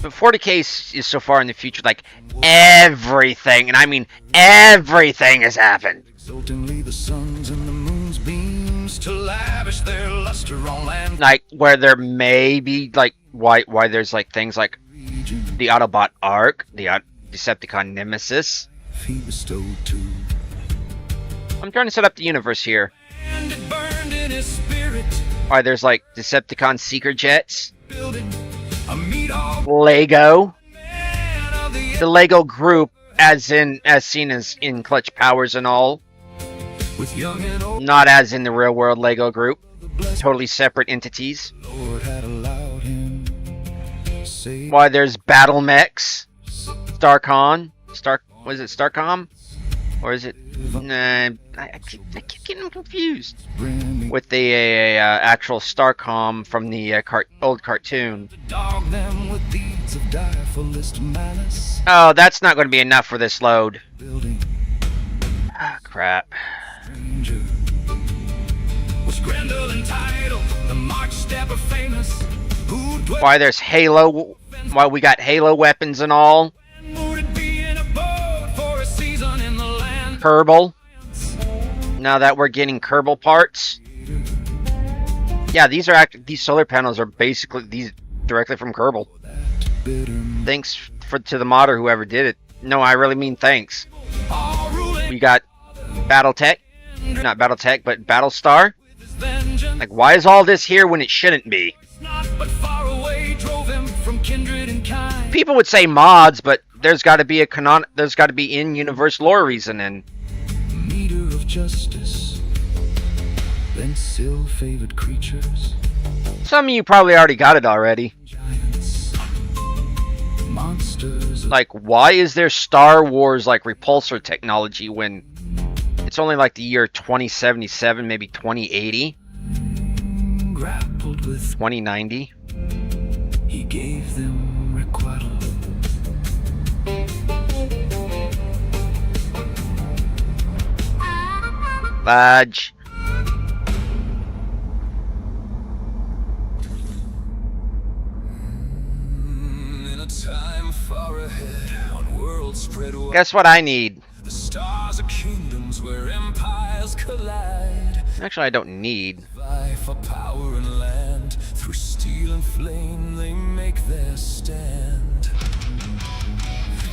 Speaker 2: But 40k is so far in the future, like, everything, and I mean everything has happened.
Speaker 1: Exultingly the suns and the moon's beams to lavish their luster on land
Speaker 2: Like, where there may be, like, why there's, like, things like
Speaker 1: region.
Speaker 2: the Autobot Arc, the Decepticon Nemesis.
Speaker 1: He bestowed too.
Speaker 2: I'm trying to set up the universe here.
Speaker 1: And it burned in his spirit.
Speaker 2: Why there's, like, Decepticon Seeker Jets,
Speaker 1: Building a meat hog
Speaker 2: Lego,
Speaker 1: man of the
Speaker 2: the Lego group, as seen as in Clutch Powers and all,
Speaker 1: with young and old.
Speaker 2: not as in the real world Lego group.
Speaker 1: The blessed
Speaker 2: Totally separate entities.
Speaker 1: Lord had allowed him. Say
Speaker 2: Why there's Battle Mechs, Starcon, was it Starcom? Or is it, nah, I keep getting them confused.
Speaker 1: bring
Speaker 2: With the actual Starcom from the old cartoon.
Speaker 1: dog them with deeds of direfulest malice.
Speaker 2: Oh, that's not going to be enough for this load.
Speaker 1: Building
Speaker 2: Ah, crap.
Speaker 1: stranger was Grendel entitled the March Stepper famous who dwelt
Speaker 2: Why there's Halo, why we got Halo weapons and all.
Speaker 1: would be in a boat for a season in the land.
Speaker 2: Kerbal. Now that we're getting Kerbal parts. Yeah, these solar panels are basically these directly from Kerbal.
Speaker 1: Bitter
Speaker 2: Thanks to the modder whoever did it. No, I really mean thanks.
Speaker 1: all ruling
Speaker 2: We got BattleTech, not BattleTech, but Battlestar.
Speaker 1: his vengeance.
Speaker 2: Like, why is all this here when it shouldn't be?
Speaker 1: Not but far away drove him from kindred and kind.
Speaker 2: People would say mods, but there's got to be there's got to be in-universe lore reason, and
Speaker 1: Meter of justice, thence ill-favored creatures,
Speaker 2: some of you probably already got it already.
Speaker 1: giants, monsters of
Speaker 2: Like, why is there Star Wars like repulsor technology when it's only like the year 2077, maybe 2080,
Speaker 1: grappled with.
Speaker 2: 2090?
Speaker 1: He gave them requital.
Speaker 2: Fudge.
Speaker 1: In a time far ahead, on worlds spread wide,
Speaker 2: Guess what I need?
Speaker 1: the stars are kingdoms where empires collide.
Speaker 2: Actually, I don't need.
Speaker 1: Vie for power and land, through steel and flame they make their stand.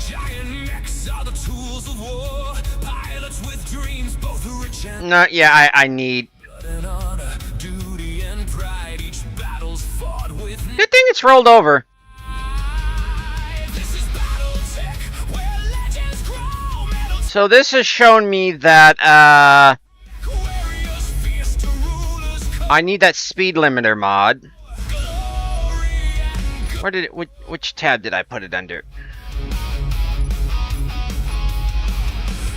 Speaker 1: Giant mechs are the tools of war, pilots with dreams both rich and
Speaker 2: No, yeah, I need.
Speaker 1: and honor, duty and pride. Each battle's fought with
Speaker 2: Good thing it's rolled over.
Speaker 1: pride. This is BattleTech, where legends grow. Metal
Speaker 2: So this has shown me that
Speaker 1: warriors fierce to rulers come.
Speaker 2: I need that speed limiter mod.
Speaker 1: Glory and
Speaker 2: Where did it? Which tab did I put it under?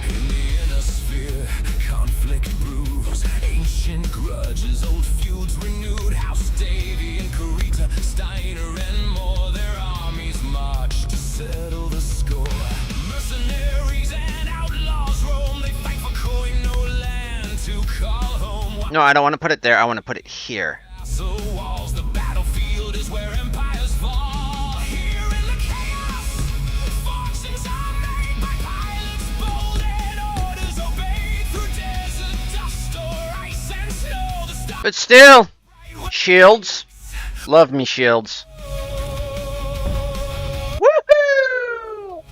Speaker 1: in the inner sphere, conflict brews, ancient grudges, old feuds renewed. House Davy and Karita, Steiner and more, their armies march to settle the score. Mercenaries and outlaws roam, they fight for coin, no land to call home.
Speaker 2: No, I don't want to put it there. I want to put it here.
Speaker 1: Castle walls, the battlefield is where empires fall. Here in the chaos, fortunes are made by pilots bold and orders obeyed through desert dust or ice and snow.
Speaker 2: But still, shields. Love me shields. Woohoo!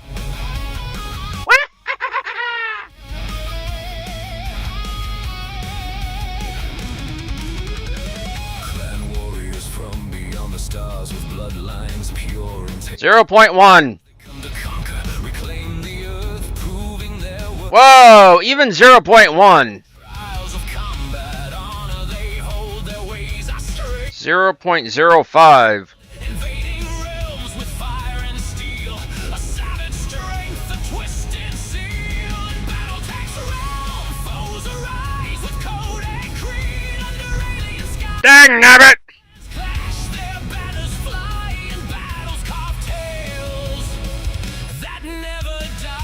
Speaker 5: Clan warriors from beyond the stars with bloodlines pure and
Speaker 2: 0.1.
Speaker 5: come to conquer, reclaim the earth, proving their worth.
Speaker 2: Whoa, even 0.1.
Speaker 5: Trials of combat, honor they hold, their ways are straight.
Speaker 2: 0.05.
Speaker 5: Invading realms with fire and steel, a savage strength, a twisted seal. In battle tanks around, foes arise with code and creed under alien skies.
Speaker 2: Dang nabbit!
Speaker 5: Clash, their banners fly, and battles carve tales that never die.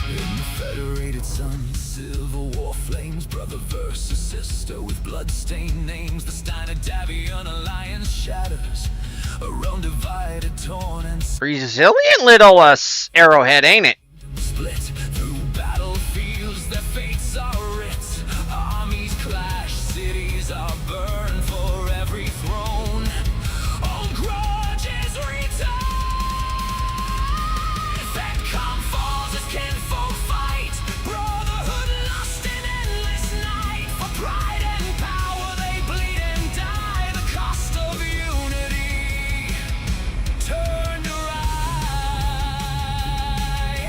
Speaker 5: In the Federated Sun, civil war flames, brother versus sister with blood-stained names. The Steiner Davion alliance shatters, a realm divided, torn and
Speaker 2: Resilient little arrowhead, ain't it?
Speaker 5: split through battlefields. Their fates are writ. Armies clash, cities are burned for every throne. All grudges return. Then come falls as kinfolk fight. Brotherhood lost in endless night. For pride and power they bleed and die. The cost of unity. Turn your eye.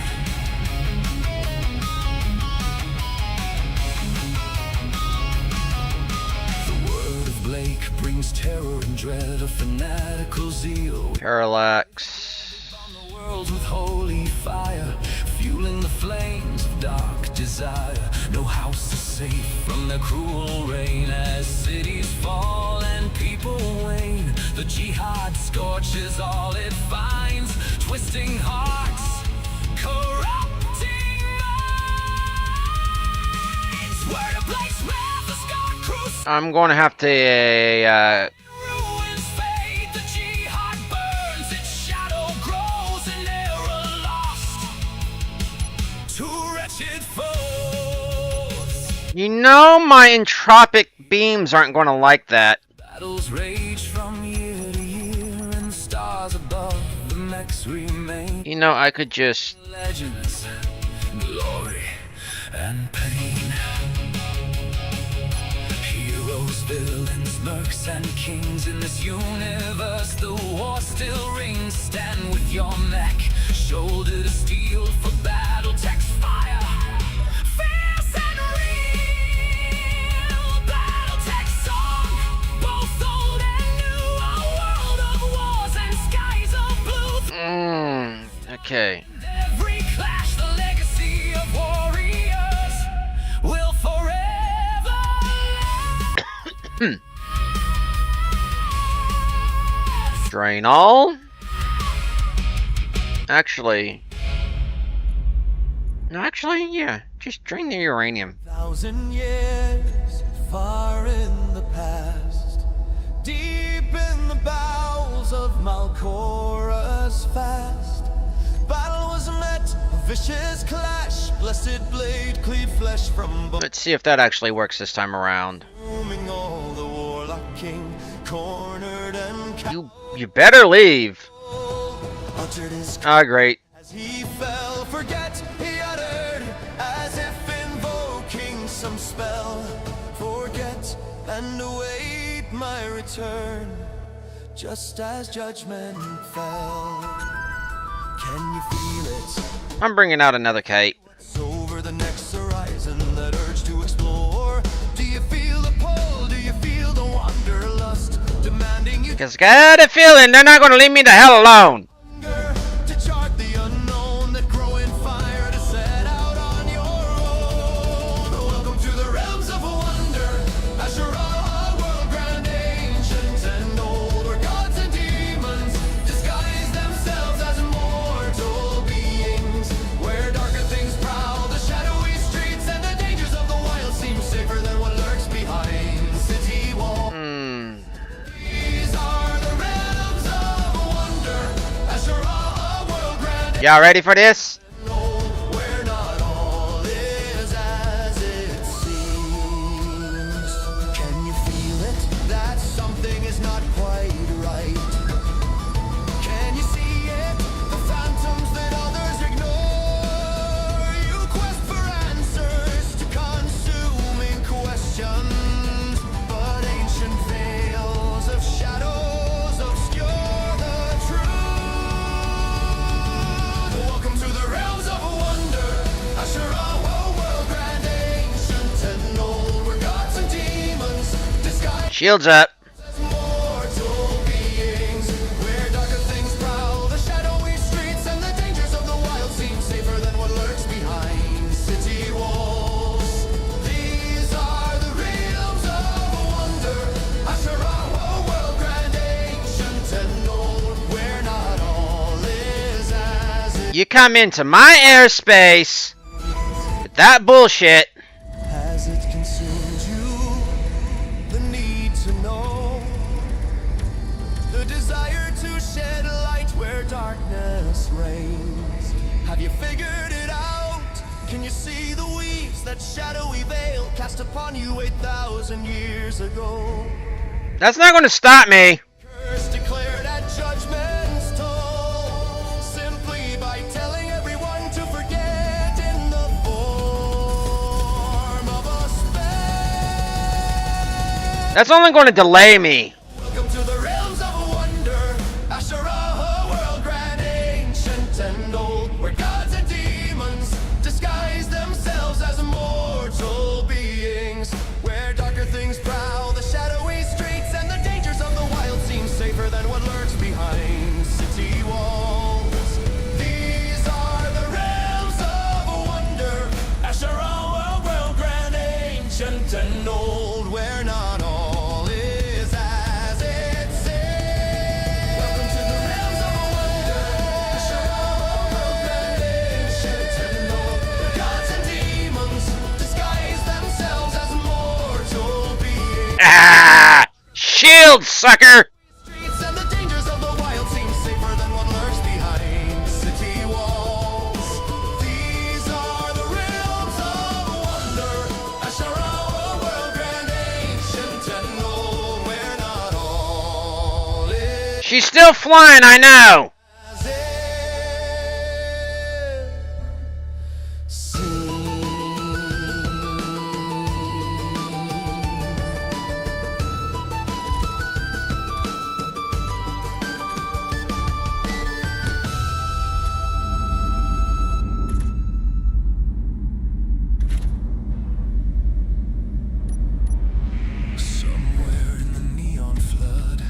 Speaker 5: The word of Blake brings terror and dread, a fanatical zeal.
Speaker 2: Parallax.
Speaker 5: On the world with holy fire, fueling the flames of dark desire. No house is safe from their cruel reign as cities fall and people wane. The jihad scorches all it finds, twisting hearts, corrupting minds. Word of Blake's wrath, the scarred crusade.
Speaker 2: I'm going to have to
Speaker 5: Ruins fade, the jihad burns, its shadow grows, an era lost to wretched foes.
Speaker 2: you know my entropic beams aren't going to like that.
Speaker 5: Battles rage from year to year, and the stars above the mechs remain.
Speaker 2: You know, I could just...
Speaker 5: Legends, glory, and pain. Heroes, villains, mercs, and kings in this universe. The war still rings. Stand with your neck, shoulder to steel for battle. Text fire, fierce and real. Battle text song, both old and new. A world of wars and skies of blue.
Speaker 2: Okay.
Speaker 5: Every clash, the legacy of warriors will forever last.
Speaker 2: Drain all. Actually, yeah. Just drain the uranium.
Speaker 5: 1,000 years far in the past, deep in the bowels of Malkora's fast. Battle was met, a vicious clash. Blessed blade cleave flesh from bone.
Speaker 2: Let's see if that actually works this time around.
Speaker 5: Booming all the warlock king, cornered and
Speaker 2: You better leave.
Speaker 5: uttered his
Speaker 2: Ah, great.
Speaker 5: as he fell. Forget, he uttered, as if invoking some spell. Forget and await my return, just as judgment fell. Can you feel it?
Speaker 2: I'm bringing out another kite.
Speaker 5: It's over the next horizon, that urge to explore. Do you feel the pull? Do you feel the wanderlust? Demanding you
Speaker 2: Because I got a feeling they're not going to leave me the hell alone.
Speaker 5: hunger to chart the unknown, that growing fire to set out on your own. Welcome to the realms of wonder, Asherah, world grand, ancient and old, where gods and demons disguise themselves as immortal beings, where darker things prowl the shadowy streets, and the dangers of the wild seem safer than what lurks behind city walls. These are the realms of wonder, Asherah, world grand.
Speaker 2: Y'all ready for this?
Speaker 5: No, we're not all in
Speaker 2: Shields up.
Speaker 5: Mortal beings, where darker things prowl, the shadowy streets and the dangers of the wild seem safer than what lurks behind city walls. These are the realms of wonder, Ashara, world grand, ancient and old, where not all is as it
Speaker 2: You come into my airspace with that bullshit.
Speaker 5: has it consumed you. The need to know, the desire to shed light where darkness reigns. Have you figured it out? Can you see the weaves that shadowy veil cast upon you 8,000 years ago?
Speaker 2: That's not going to stop me.
Speaker 5: Curse declared at judgment's toll, simply by telling everyone to forget in the form of a spell.
Speaker 2: That's only going to delay me.
Speaker 5: Welcome to the realms of wonder, Ashara, world grand, ancient and old, where gods and demons disguise themselves as mortal beings, where darker things prowl, the shadowy streets and the dangers of the wild seem safer than what lurks behind city walls. These are the realms of wonder, Ashara, world grand, ancient and old, where not all is as it seems. Welcome to the realms of wonder, Ashara, world grand, ancient and old, where gods and demons disguise themselves as mortal beings.
Speaker 2: Ah! Shield, sucker!
Speaker 5: Streets and the dangers of the wild seem safer than what lurks behind city walls. These are the realms of wonder, Ashara, world grand, ancient and old, where not all is
Speaker 2: She's still flying, I know.
Speaker 5: as it seems. Somewhere in the neon flood,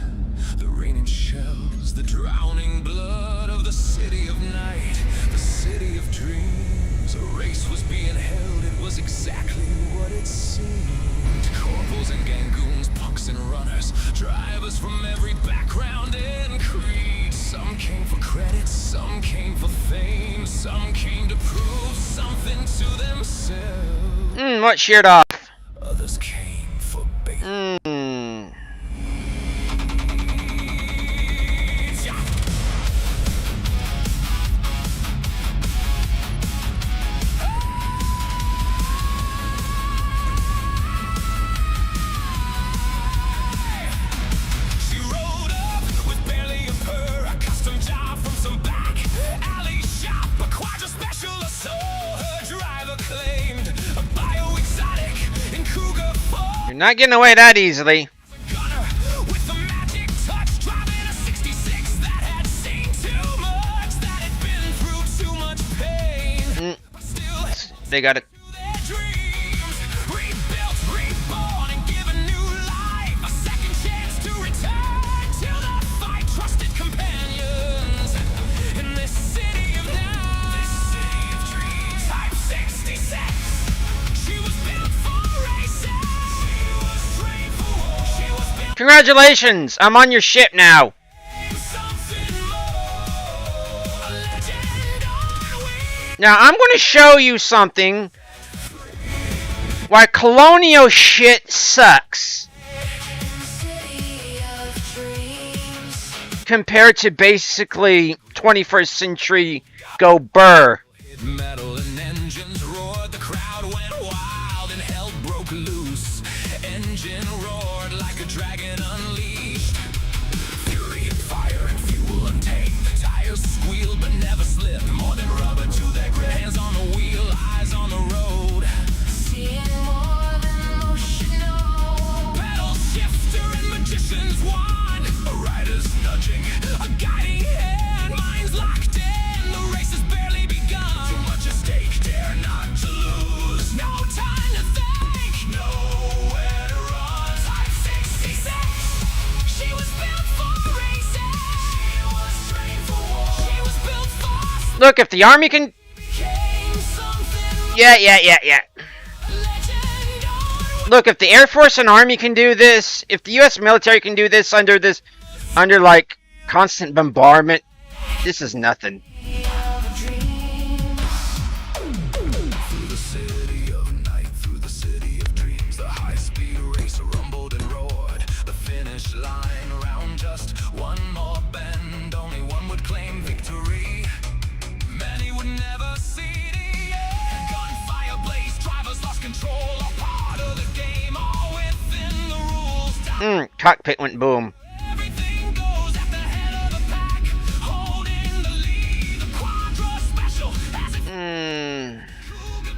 Speaker 5: the raining shells, the drowning blood of the city of night, the city of dreams. A race was being held, it was exactly what it seemed. Corporals and gangoons, punks and runners, drivers from every background and creed. Some came for credit, some came for fame, some came to prove something to themselves.
Speaker 2: What sheared off?
Speaker 5: Others came for bait. She rode up with barely a purr, a custom job from some back alley shop, a quadra specialist, so her driver claimed, a bio-exotic in Cougar 4.
Speaker 2: You're not getting away that easily.
Speaker 5: Gunner with a magic touch, driving a 66 that had seen too much, that had been through too much pain, but still held
Speaker 2: They got it.
Speaker 5: to their dreams, rebuilt, reborn, and given new life, a second chance to return to the fight, trusted companions in this city of night, this city of dreams. Type 66. She was built for racing. She was trained for war. She was built
Speaker 2: Congratulations, I'm on your ship now.
Speaker 5: for something more. A legend on wheels.
Speaker 2: Now I'm going to show you something. Why colonial shit sucks
Speaker 4: City of dreams.
Speaker 2: compared to basically 21st century go burr.
Speaker 5: Metal and engines roared, the crowd went wild and hell broke loose. Engine roared like a dragon unleashed. Fury and fire and fuel untamed. Tires squealed but never slipped. More than rubber to their grip. Hands on the wheel, eyes on the road.
Speaker 4: Seeing more than motion, no.
Speaker 5: Pedal shifter and magician's wand. A rider's nudging, a guiding hand. Minds locked in, the race has barely begun. Too much at stake.
Speaker 2: Look, if the army can... Yeah. Look, if the Air Force and Army can do this, if the U.S. military can do this, under like constant bombardment, this is nothing.
Speaker 1: Through the city of night, through the city of dreams, the high-speed race rumbled and roared. The finish line around just one more bend, only one would claim victory. Many would never see the end. Gunfire blazed, drivers lost control. A part of the game, all within the rules.
Speaker 2: Cockpit went boom.
Speaker 3: Everything goes at the head of the pack, holding the lead. The quadra special as it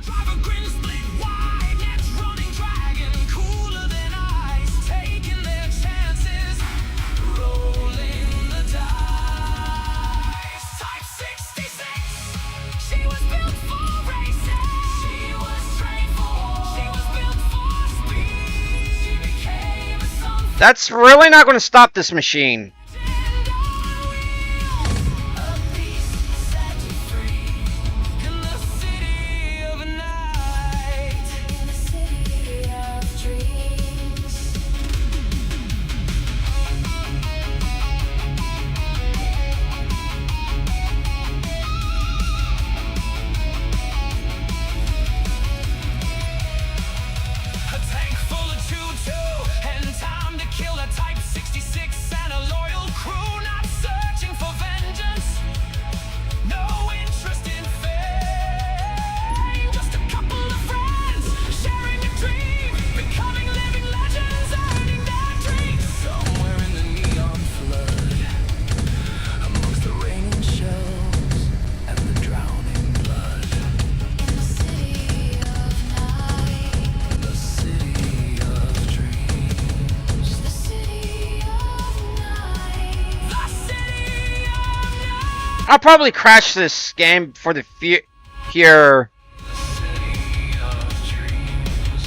Speaker 3: driver grin split wide, next running dragon, cooler than ice, taking their chances, rolling the dice. Type 66, she was built for racing. She was trained for, she was built for speed. She became something.
Speaker 2: That's really not going to stop this machine.
Speaker 3: A beast set free in the city of night. In the city of dreams. A tank full of choo-choo and time to kill a Type 66 and a loyal crew, not searching for vengeance, no interest in fame, just a couple of friends sharing a dream, becoming living legends, earning their dreams.
Speaker 1: Somewhere in the neon flood, amongst the raining shells and the drowning blood.
Speaker 4: In the city of night,
Speaker 1: The city of dreams.
Speaker 4: the city of night.
Speaker 3: The city of night.
Speaker 2: I'll probably crash this game for the here.
Speaker 1: City of dreams.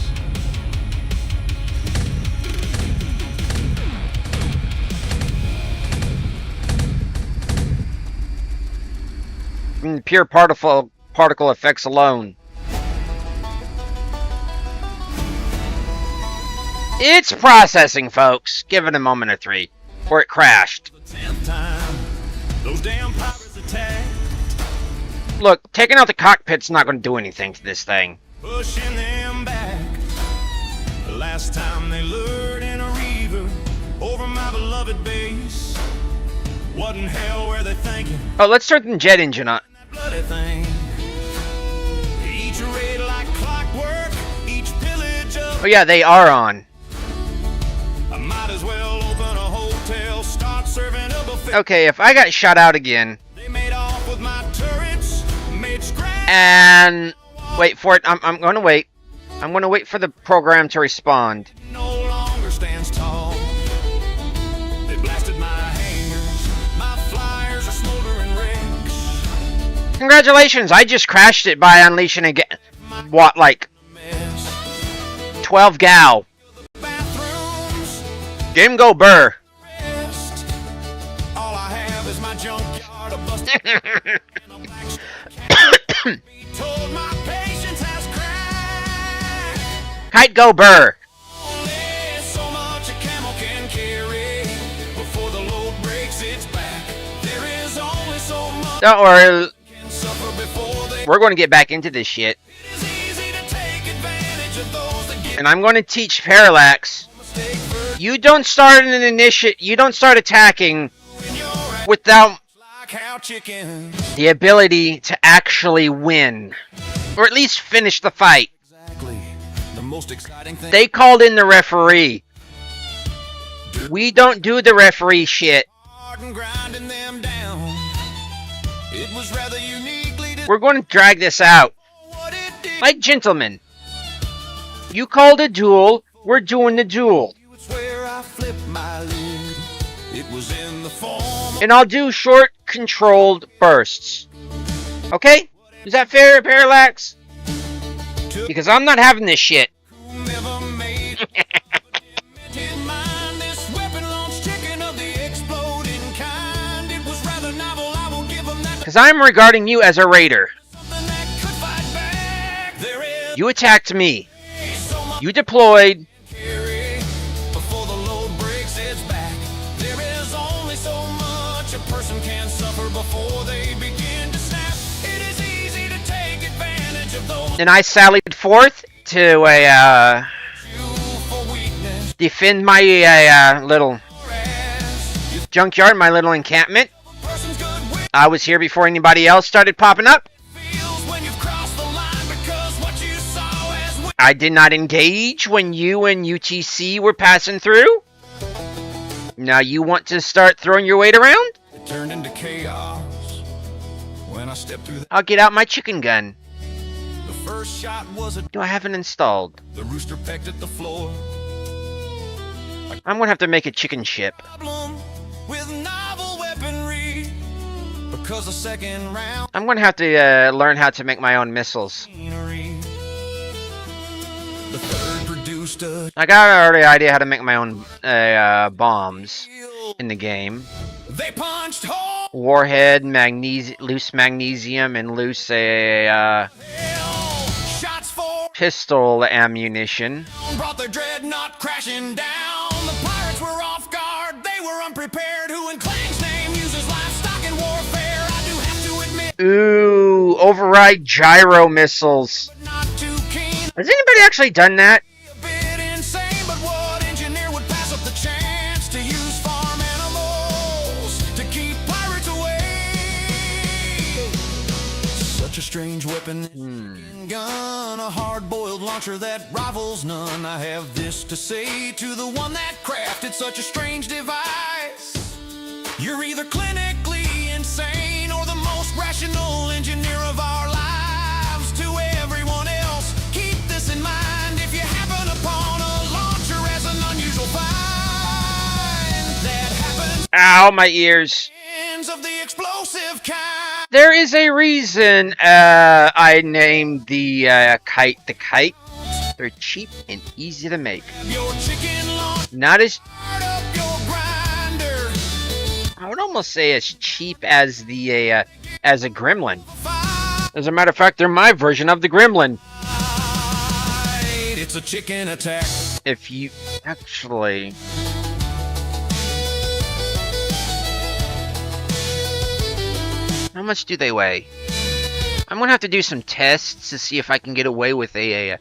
Speaker 2: From the pure particle effects alone. It's processing, folks. Give it a moment or three, or it crashed.
Speaker 3: 10th time, those damn pirates attacked,
Speaker 2: Look, taking out the cockpit's not going to do anything to this thing.
Speaker 3: pushing them back. The last time they lured in a reaver over my beloved base, wasn't hell where they thinking
Speaker 2: Oh, let's turn the jet engine on.
Speaker 3: that bloody thing. Each raid like clockwork, each pillage of.
Speaker 2: Oh yeah, they are on.
Speaker 3: I might as well open a hotel, start serving a buffet.
Speaker 2: Okay, if I got shot out again,
Speaker 3: They made off with my turrets, made scratch.
Speaker 2: and wait for it, I'm going to wait. I'm going to wait for the program to respond.
Speaker 3: No longer stands tall. They blasted my hangars, my flyers are smoldering wrecks.
Speaker 2: Congratulations, I just crashed it by unleashing what, like
Speaker 3: Mess.
Speaker 2: 12 gal.
Speaker 3: Bathrooms,
Speaker 2: Game go burr.
Speaker 3: rest. All I have is my junkyard, a busted and a black cat. Be told my patience has cracked.
Speaker 2: Kite go burr.
Speaker 3: Only so much a camel can carry before the load breaks its back. There is only so much
Speaker 2: Don't worry,
Speaker 3: can suffer before they.
Speaker 2: we're going to get back into this shit.
Speaker 3: It's easy to take advantage of those that get
Speaker 2: And I'm going to teach Parallax.
Speaker 3: mistake for
Speaker 2: You don't start an initiate. You don't start attacking
Speaker 3: in your act
Speaker 2: without
Speaker 3: like how chicken.
Speaker 2: the ability to actually win, or at least finish the fight.
Speaker 3: Exactly. The most exciting thing.
Speaker 2: They called in the referee. We don't do the referee shit.
Speaker 3: Hard and grinding them down. It was rather uniquely to
Speaker 2: We're going to drag this out.
Speaker 3: what it did.
Speaker 2: Like gentlemen. You called a duel. We're doing the duel.
Speaker 3: It's where I flipped my lid. It was in the form of
Speaker 2: And I'll do short, controlled bursts. Okay? Is that fair, Parallax? Because I'm not having this shit.
Speaker 3: never made. Invented mine, this weapon launched chicken of the exploding kind. It was rather novel, I will give 'em that.
Speaker 2: Because I'm regarding you as a raider.
Speaker 3: something that could fight back. There is
Speaker 2: You attacked me.
Speaker 3: so much
Speaker 2: You deployed.
Speaker 3: to carry before the load breaks its back. There is only so much a person can suffer before they begin to snap. It is easy to take advantage of those
Speaker 2: And I sallied forth to
Speaker 3: you for weakness.
Speaker 2: defend my little
Speaker 3: Whereas
Speaker 2: junkyard, my little encampment.
Speaker 3: your person's goodwill
Speaker 2: I was here before anybody else started popping up.
Speaker 3: feels when you've crossed the line because what you saw as
Speaker 2: I did not engage when you and UTC were passing through. Now you want to start throwing your weight around?
Speaker 3: it turned into chaos when I stepped through
Speaker 2: I'll get out my chicken gun.
Speaker 3: the first shot was a
Speaker 2: No, I haven't installed.
Speaker 3: the rooster pecked at the floor.
Speaker 2: I'm gonna have to make a chicken ship.
Speaker 3: Problem with novel weaponry because the second round
Speaker 2: I'm gonna have to learn how to make my own missiles.
Speaker 3: scenery. The third produced a
Speaker 2: I got already idea how to make my own bombs
Speaker 3: kill.
Speaker 2: in the game.
Speaker 3: They punched hole.
Speaker 2: Warhead, loose magnesium, and loose
Speaker 3: Shots for
Speaker 2: pistol ammunition.
Speaker 3: brought their dreadnought crashing down. The pirates were off guard. They were unprepared. Who in Clang's name uses livestock in warfare? I do have to admit,
Speaker 2: Ooh, override gyro missiles.
Speaker 3: not too keen.
Speaker 2: Has anybody actually done that?
Speaker 3: A bit insane, but what engineer would pass up the chance to use farm animals to keep pirates away? Such a strange weapon, gun, a hard-boiled launcher that rivals none. I have this to say to the one that crafted such a strange device: you're either clinically insane or the most rational engineer of our lives. To everyone else, keep this in mind if you happen upon a launcher as an unusual find that happens
Speaker 2: Ow, my ears.
Speaker 3: of the explosive kind.
Speaker 2: There is a reason I named the kite the kite. They're cheap and easy to make.
Speaker 3: Your chicken launch,
Speaker 2: Not as,
Speaker 3: start up your grinder.
Speaker 2: I would almost say as cheap as the as a gremlin.
Speaker 3: Fight,
Speaker 2: As a matter of fact, they're my version of the gremlin.
Speaker 3: it's a chicken attack.
Speaker 2: If you actually, how much do they weigh? I'm gonna have to do some tests to see if I can get away with the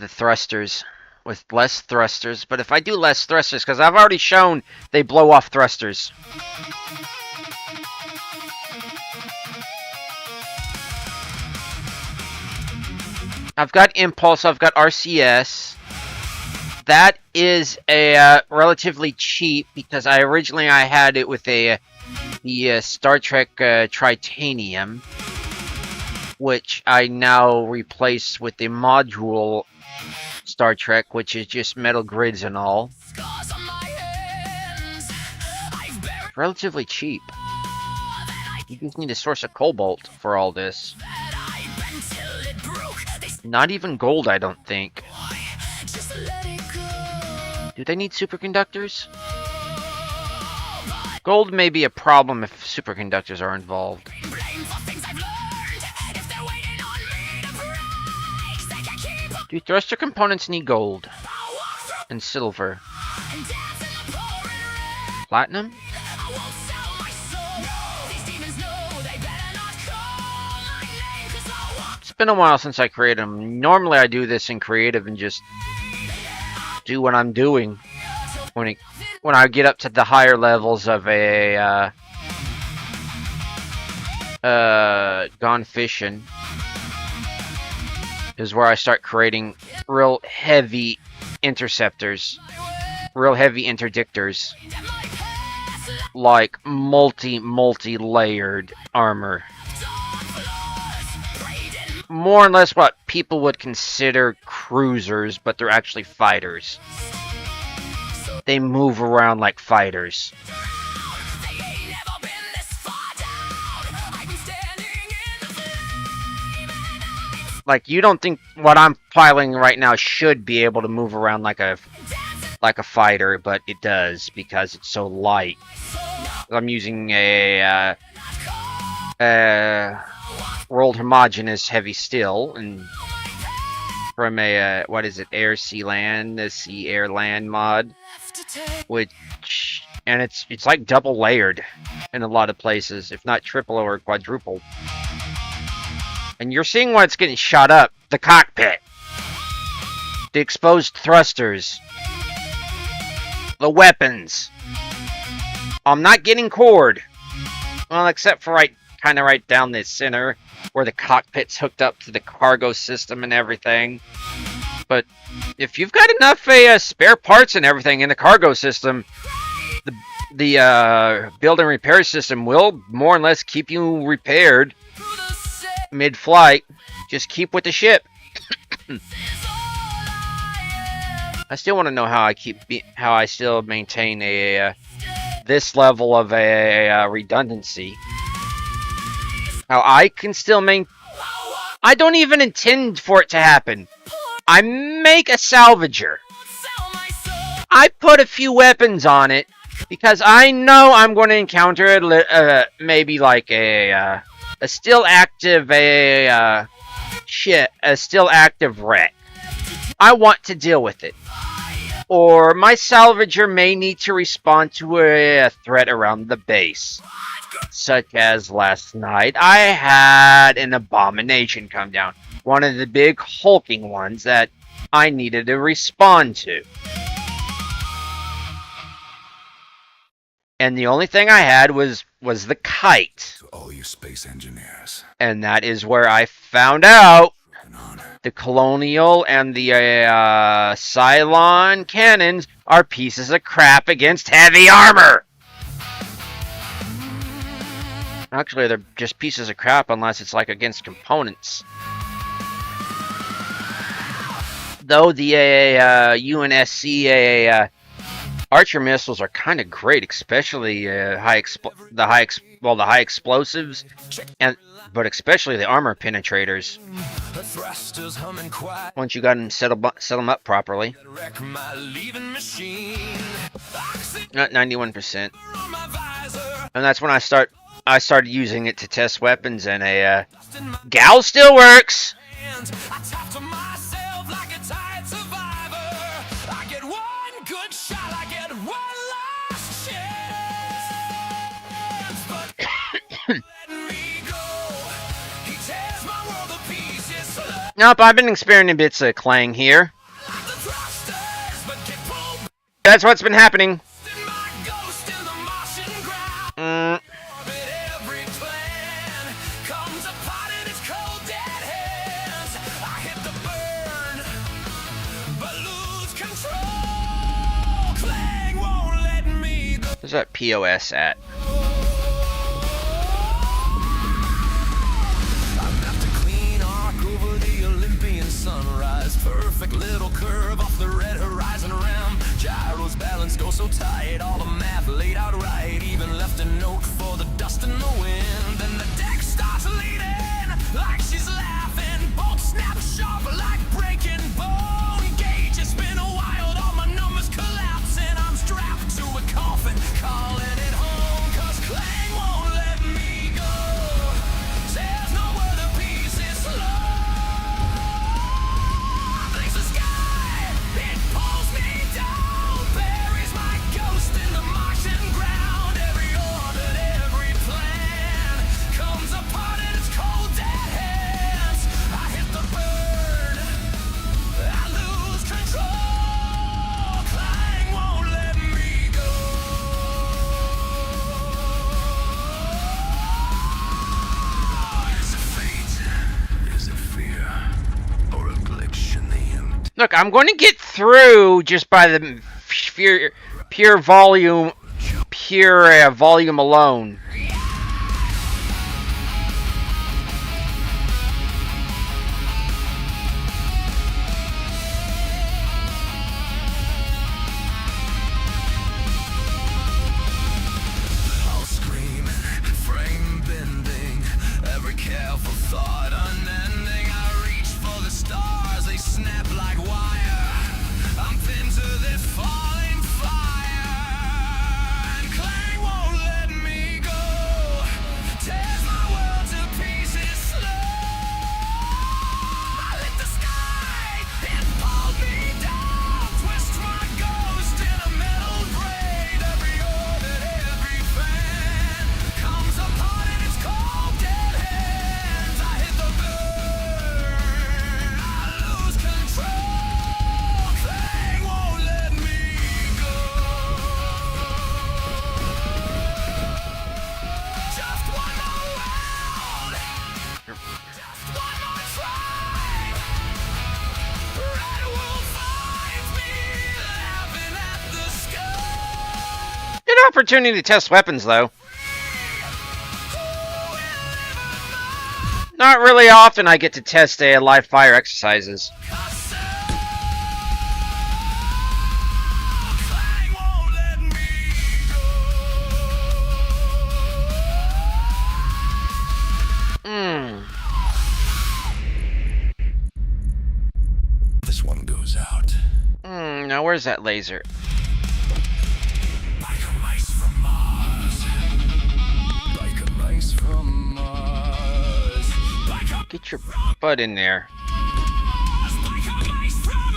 Speaker 2: thrusters, with less thrusters. But if I do less thrusters, because I've already shown they blow off thrusters. I've got Impulse, I've got RCS. That is a relatively cheap because I had it with the Star Trek Tritanium, which I now replace with the module Star Trek, which is just metal grids and all.
Speaker 4: Scars on my hands. I've buried
Speaker 2: Relatively cheap. You just need a source of cobalt for all this.
Speaker 4: that I've been till it broke. They
Speaker 2: Not even gold, I don't think.
Speaker 4: just let it go.
Speaker 2: Do they need superconductors? Gold may be a problem if superconductors are involved.
Speaker 4: Blame for things I've learned. If they're waiting on me to break, they can keep up.
Speaker 2: Do thruster components need gold
Speaker 4: I'll walk through
Speaker 2: and silver?
Speaker 4: and dance in the pouring rain.
Speaker 2: Platinum?
Speaker 4: I won't sell my soul. These demons know they better not call my name, 'cause I'll walk
Speaker 2: It's been a while since I created them. Normally I do this in creative and just do what I'm doing. When I get up to the higher levels of a gone fishing is where I start creating real heavy interceptors, real heavy interdictors,
Speaker 4: at my past.
Speaker 2: like multi-layered armor. More or less what people would consider cruisers, but they're actually fighters. They move around like fighters.
Speaker 4: They ain't never been this far down. I've been standing in the flame and
Speaker 2: Like, you don't think what I'm piling right now should be able to move around like a like a fighter, but it does because it's so light. I'm using a world homogeneous heavy steel, and from a what is it, air sea land, the sea air land mod, which, and it's like double layered in a lot of places, if not triple or quadruple. And you're seeing what's getting shot up: the cockpit, the exposed thrusters, the weapons. I'm not getting cored, well, except for kind of right down the center where the cockpit's hooked up to the cargo system and everything. But if you've got enough spare parts and everything in the cargo system, the build and repair system will more or less keep you repaired mid-flight. Just keep with the ship. I still want to know how I still maintain this level of redundancy. How I can still I don't even intend for it to happen. I make a salvager. I put a few weapons on it because I know I'm going to encounter maybe like a still active a still active wreck. I want to deal with it. Or my salvager may need to respond to a threat around the base. Such as last night, I had an abomination come down. One of the big hulking ones that I needed to respond to. And the only thing I had was the kite.
Speaker 1: To all you space engineers,
Speaker 2: And that is where I found out
Speaker 1: an honor.
Speaker 2: the Colonial and the Cylon cannons are pieces of crap against heavy armor. Actually, they're just pieces of crap unless it's like against components. Though the UNSC Archer missiles are kind of great, especially the high explosives, but especially the armor penetrators. Once you got them set them up properly. Not 91%, and that's when I started using it to test weapons, and a Gal still works. Nope, I've been experiencing bits of clang here. That's what's been happening. Where's that POS at?
Speaker 5: Perfect little curve off the red horizon rim. Gyros balance go so tight, all the math laid out right. Even left a note for the dust and the wind. Then the deck starts leading like she's laughing. Bolts snap sharp like breaking bone. Gauges spin wild, all my numbers collapsing. I'm strapped to a coffin, calling it home. 'Cause Clang won't let me go. Says no other piece is slow.
Speaker 2: Look, I'm going to get through just by the pure volume alone.
Speaker 5: All screaming, frame bending, every careful thought unending. I reach for the stars, they snap like wire. I'm pinned to this fall.
Speaker 2: opportunity to test weapons, though. Not really often I get to test a live fire exercises.
Speaker 1: This one goes out.
Speaker 2: Now where's that laser?
Speaker 1: Biker mice from Mars. Biker mice from Mars. Biker
Speaker 2: Get your butt in there.
Speaker 1: mice from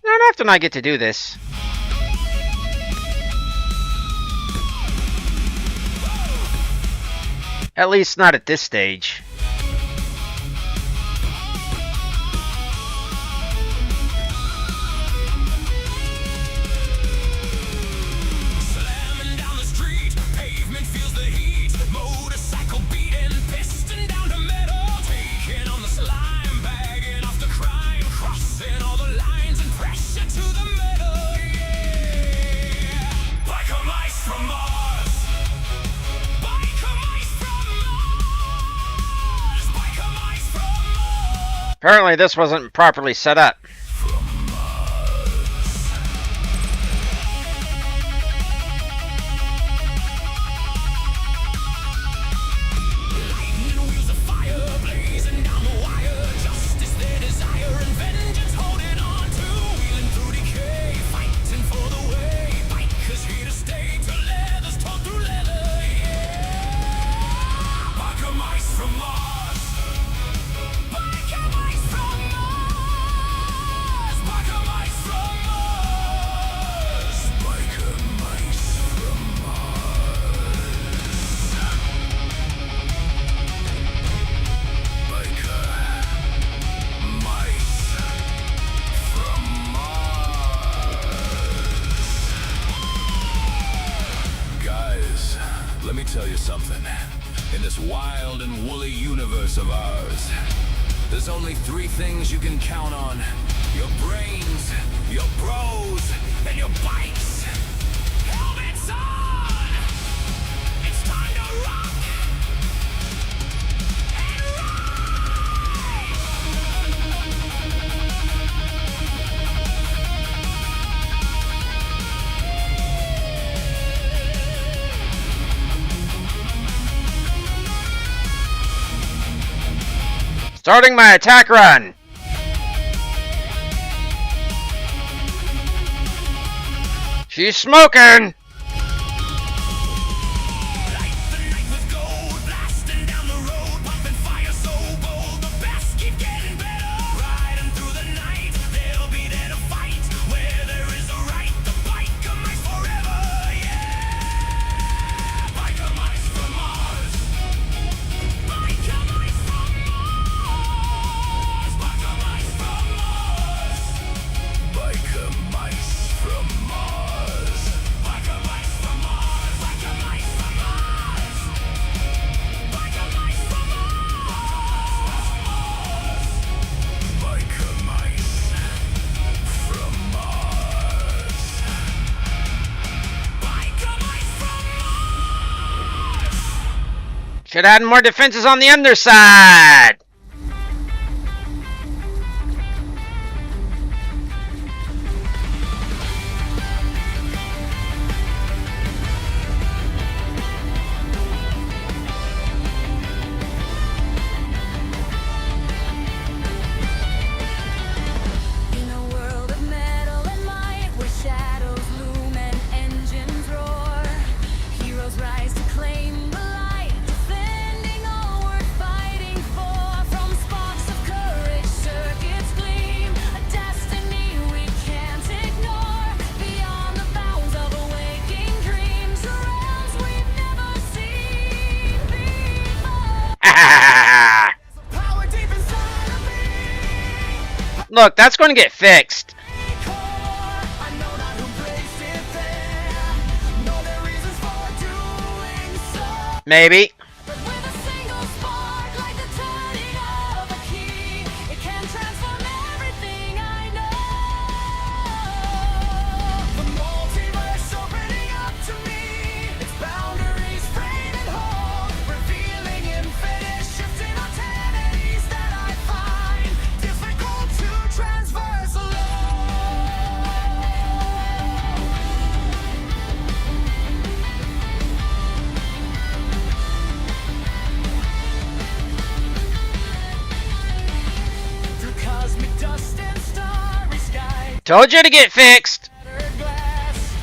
Speaker 2: Not often I get to do this. At least not at this stage.
Speaker 3: Slamming down the street, pavement feels the heat. Motorcycle beating, piston down to metal. Taking on the slime, bagging off the crime. Crossing all the lines and pressure to the metal. Yeah. Biker mice from Mars. Biker mice from Mars. Biker mice from Mars.
Speaker 2: Apparently this wasn't properly set up.
Speaker 3: Lightning wheels of fire blazing down the wire. Justice their desire and vengeance holding on to. Wheeling through decay, fighting for the way. Bikers here to stay till leather's torn through leather. Yeah. Biker mice from Mars. Biker mice from Mars. Biker mice from Mars. Biker mice from
Speaker 1: Guys, let me tell you something. In this wild and woolly universe of ours, there's only 3 things you can count on. Your brains, your bros, and your bikes.
Speaker 3: Helmets on! It's time to rock and
Speaker 2: Starting my attack run. She's smoking.
Speaker 3: light the night with gold, blasting down the road, pumping fire so bold. The best keep getting better. Riding through the night, they'll be there to fight. Where there is a right, the biker mice forever. Yeah, biker mice from Mars. Biker mice from Mars. Biker mice from Mars.
Speaker 1: Biker mice from Mars.
Speaker 3: Biker mice from Mars. Biker mice from Mars. Biker mice from Mars.
Speaker 1: Biker mice from Mars.
Speaker 3: Biker mice from Mars.
Speaker 2: Should add more defenses on the underside.
Speaker 4: In a world of metal and light, where shadows loom and engines roar, heroes rise to claim the light, defending all worth fighting for. From sparks of courage, circuits gleam, a destiny we can't ignore. Beyond the bounds of awaking dreams, realms we've never seen before. Power deep inside of me.
Speaker 2: Look, that's going to get fixed.
Speaker 4: I know not who placed it there. Know their reasons for doing so.
Speaker 2: Maybe.
Speaker 4: But with a single spark, like the turning of a key,
Speaker 2: Told you to get fixed.
Speaker 4: glass.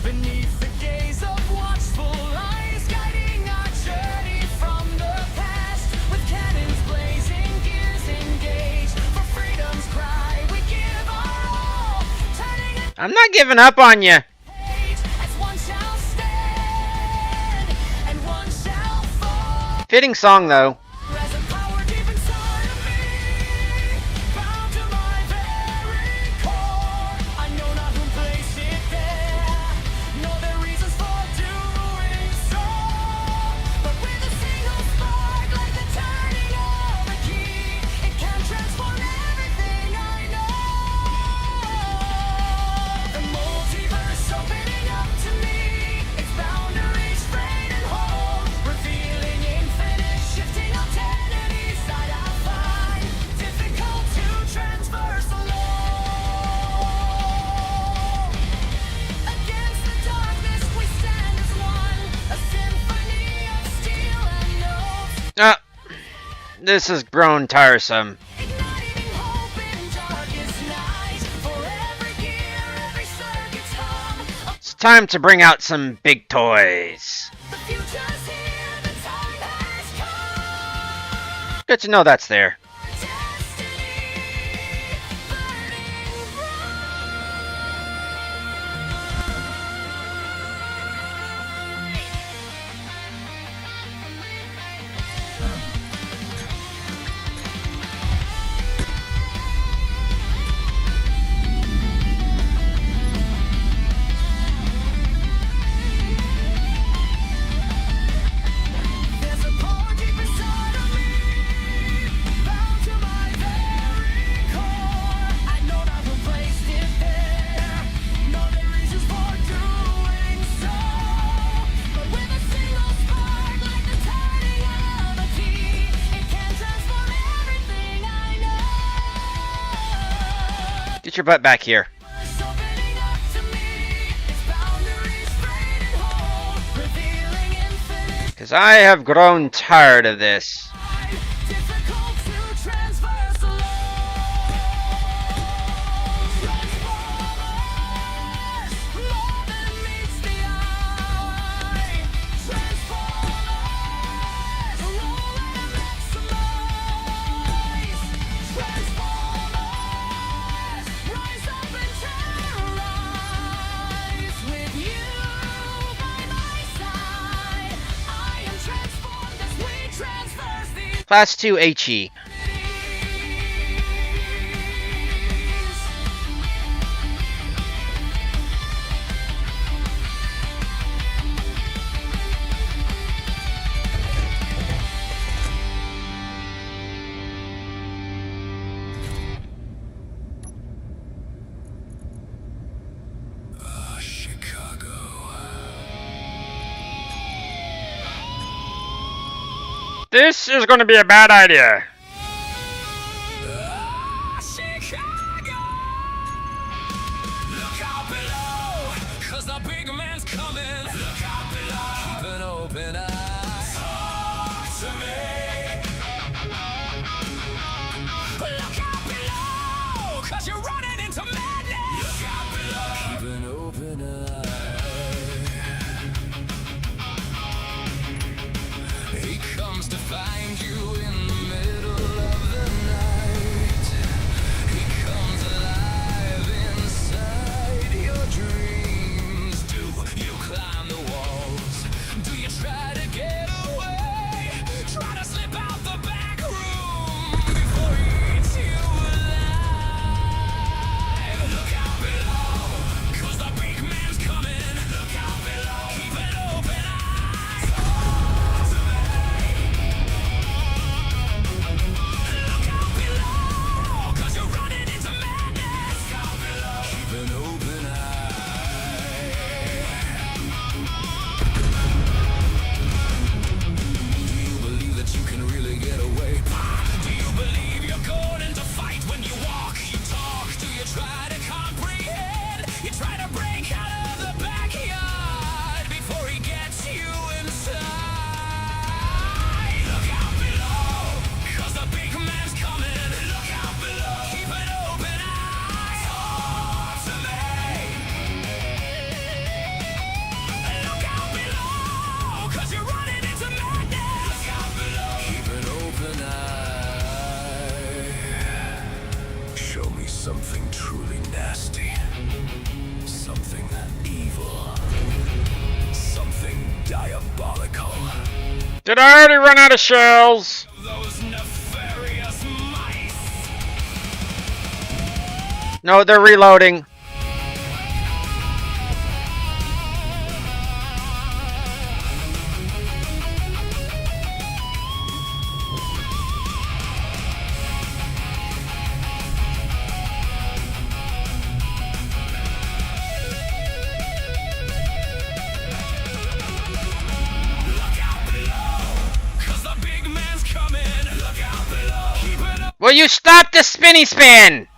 Speaker 4: Beneath the gaze of watchful eyes, guiding our journey from the past. With cannons blazing, gears engaged. For freedom's cry, we give our all. Turning a
Speaker 2: I'm not giving up on you.
Speaker 4: page as one shall stand and one shall fall.
Speaker 2: Fitting song though.
Speaker 4: Rise of power deep inside of me, bound to my very core. I know not who placed it there, nor their reasons for doing so. But with a single spark, like the turning of a key, it can transform everything I know. The multiverse opening up to me, its boundaries frayed and whole, revealing infinite shifting alternatives that I find difficult to transverse alone. Against the darkness we stand as one, a symphony of steel and notes,
Speaker 2: Ah, this has grown tiresome.
Speaker 4: igniting hope in darkest night. For every gear, every circuit's hum,
Speaker 2: It's time to bring out some big toys.
Speaker 4: the future's here, the time has come.
Speaker 2: Good to know that's there.
Speaker 4: Destiny burning There's a power deep inside of me, bound to my very core. I know not who placed it there, nor the reasons for doing so. But with a single spark, like the turning of a key, it can transform everything I know.
Speaker 2: Get your butt back here.
Speaker 4: It's opening up to me, its boundaries frayed and whole, revealing infinite.
Speaker 2: Because I have grown tired of this.
Speaker 4: Difficult to transverse alone. Transformers, more than meets the eye. Transformers, roll and maximize. Transformers, rise up and terrorize. With you by my side, I am transformed as we transverse these.
Speaker 2: Class 2 HE.
Speaker 1: Chicago.
Speaker 2: This is going to be a bad idea.
Speaker 4: Chicago! Look out below, 'cause the big man's coming. Look out below, keep an open eye. Talk to me. Look out below, 'cause you're running into madness. Look out below, keep an open eye. He comes to find you in the middle of the night. He comes alive inside your dreams. Do you climb the walls? Do you try to
Speaker 1: something truly nasty. Something evil. Something diabolical.
Speaker 2: Did I already run out of shells?
Speaker 3: Those nefarious mice.
Speaker 2: No, they're reloading. Will you stop the spinny spin?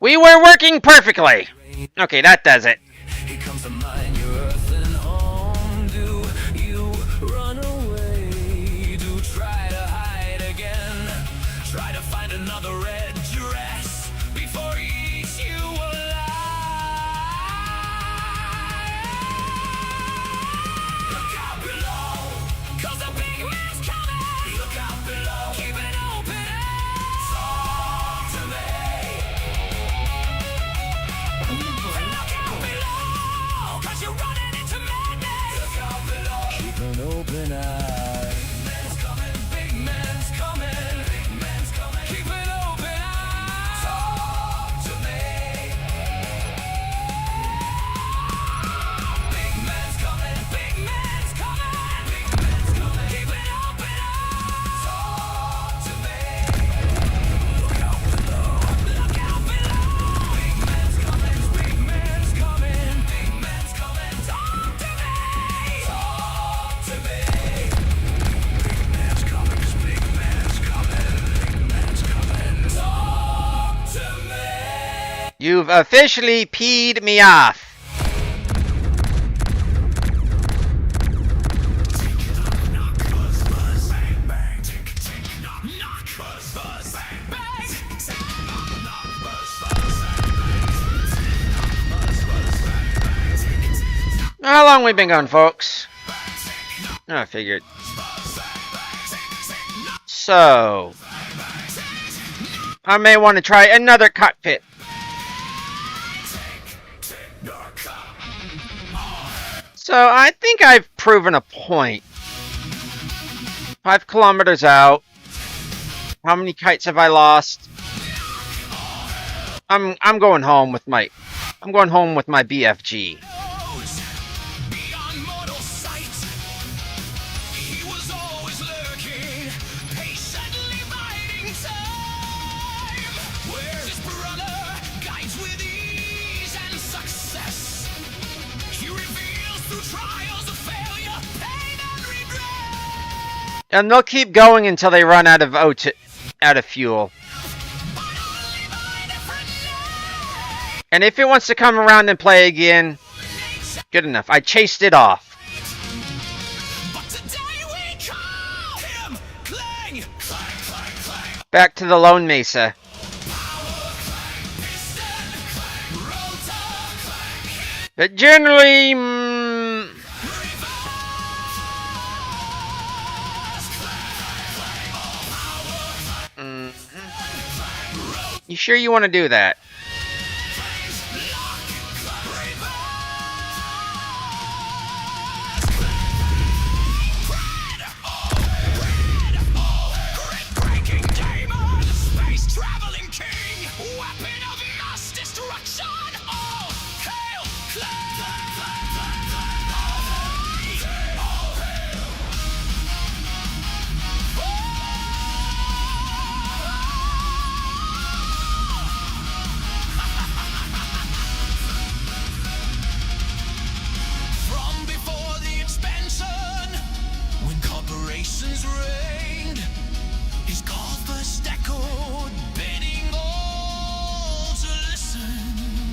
Speaker 2: We were working perfectly. Okay, that does it.
Speaker 5: He comes to mine your earth and home. Do you run away? Do try to hide again? Try to find another red dress before he eats you alive. Look out below, 'cause the big man's coming. Look out below, keep it open. Talk to me. You're running into madness. Look out below. Keep an open eye. Man's coming, big man's coming. Big man's coming. Keep an open eye. Talk to me. Big man's coming, big man's coming. Big man's coming. Keep an open eye. Talk to me. Look out below. Look out below. Big man's coming, big man's coming. Big man's coming. Talk to me. Talk to me. Big man's coming. Big man's coming. Big man's coming. Talk to me.
Speaker 2: You've officially peed me off.
Speaker 3: Knock, buzz, buzz, bang, bang. Tick, tick, knock, knock, buzz, buzz, bang, bang. Tick, tick, knock, knock, buzz, buzz, bang, bang. Knock, buzz, buzz, bang, bang. Tick, tick,
Speaker 2: How long we been going, folks? I figured. So, I may want to try another cockpit. So, I think I've proven a point. 5 kilometers out. How many kites have I lost? I'm going home with my BFG.
Speaker 3: beyond mortal sight. He was always lurking, patiently biding time. Where's his brother? Guides with ease and success. He reveals through trials of failure, pain and regret.
Speaker 2: And they'll keep going until they run out of fuel.
Speaker 3: But only by different name.
Speaker 2: And if it wants to come around and play again, good enough. I chased it off.
Speaker 3: But today we call him Clang. Clang, clang, clang.
Speaker 2: Back to the Lone Mesa. But generally, you sure you want to do that?
Speaker 3: Breaking demon, space traveling king, weapon of mass destruction. All hail From before the expansion, when corporations reigned, his call first echoed, bidding all to listen.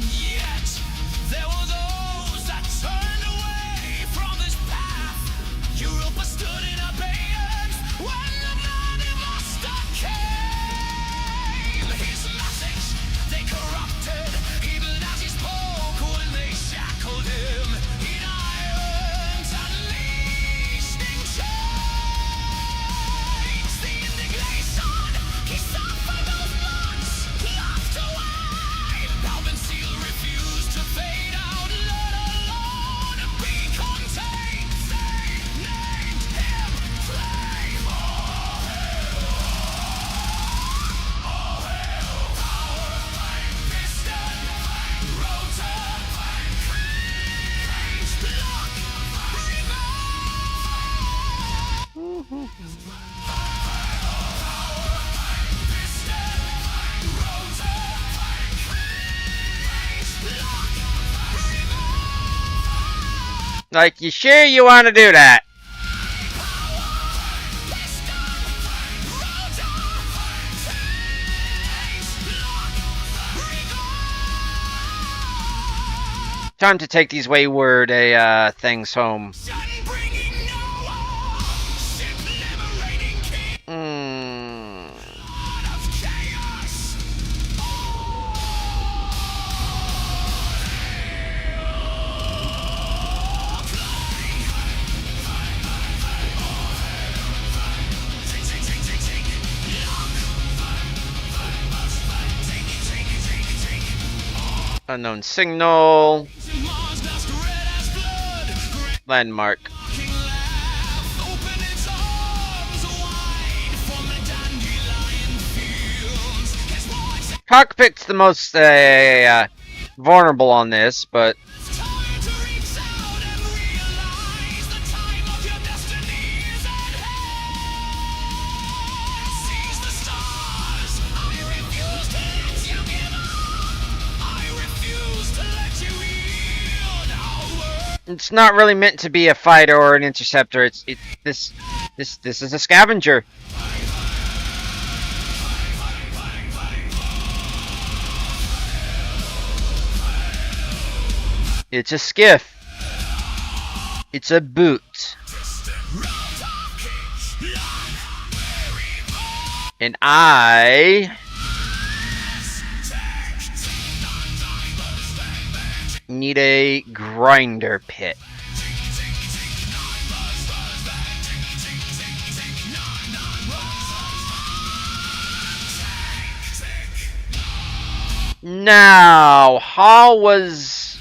Speaker 3: Yet there was
Speaker 2: Like, you sure you want to do that? Time to take these wayward things home. Unknown signal. Landmark. Cockpit's the most vulnerable on this, but it's not really meant to be a fighter or an interceptor. This is a scavenger. It's a skiff. It's a boot. And I need a grinder pit. Now, how was...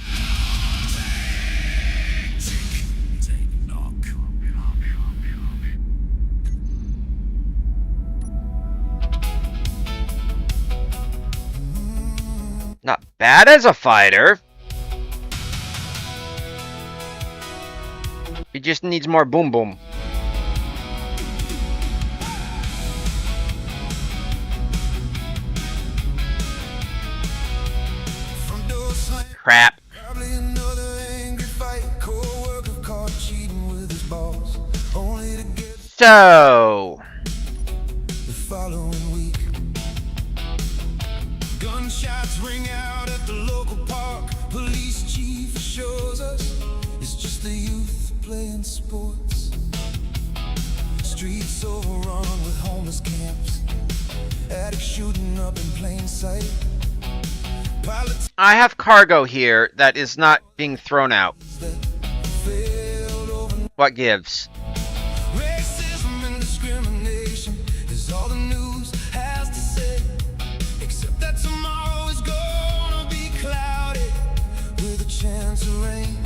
Speaker 2: Not bad as a fighter. He just needs more boom boom. Crap.
Speaker 5: Probably another angry fight. Co-worker caught cheating with his boss, only to get
Speaker 2: So,
Speaker 5: the following week. Gunshots ring out at the local park. Police chief shows us it's just the youth playing sports. Streets overrun with homeless camps. Addicts shooting up in plain sight. Pilots
Speaker 2: I have cargo here that is not being thrown out.
Speaker 5: that failed over.
Speaker 2: What gives?
Speaker 5: Racism and discrimination is all the news has to say. Except that tomorrow is gonna be cloudy with a chance of rain.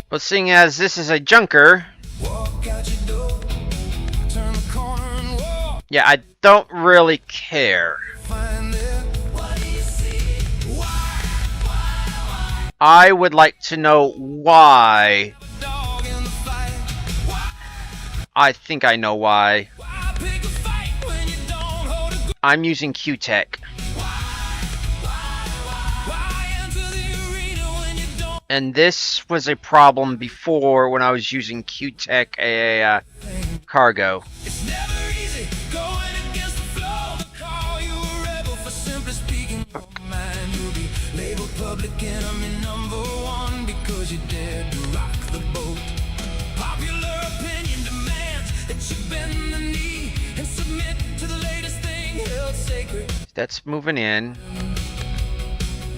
Speaker 2: Well, seeing as this is a junker,
Speaker 5: Walk out your door, turn the corner and walk.
Speaker 2: yeah, I don't really care.
Speaker 5: Find there. What do you see? Why?
Speaker 2: I would like to know why.
Speaker 5: Dog in the fight. Why?
Speaker 2: I think I know why.
Speaker 5: Why pick a fight when you don't hold a gun?
Speaker 2: I'm using Q-Tech.
Speaker 5: Why enter the arena when you don't?
Speaker 2: And this was a problem before when I was using Q-Tech cargo.
Speaker 5: It's never easy going against the flow. Call you a rebel for simply speaking your mind. You'll be labeled public enemy number one because you dared to rock the boat. Popular opinion demands that you bend the knee and submit to the latest thing held sacred.
Speaker 2: That's moving in.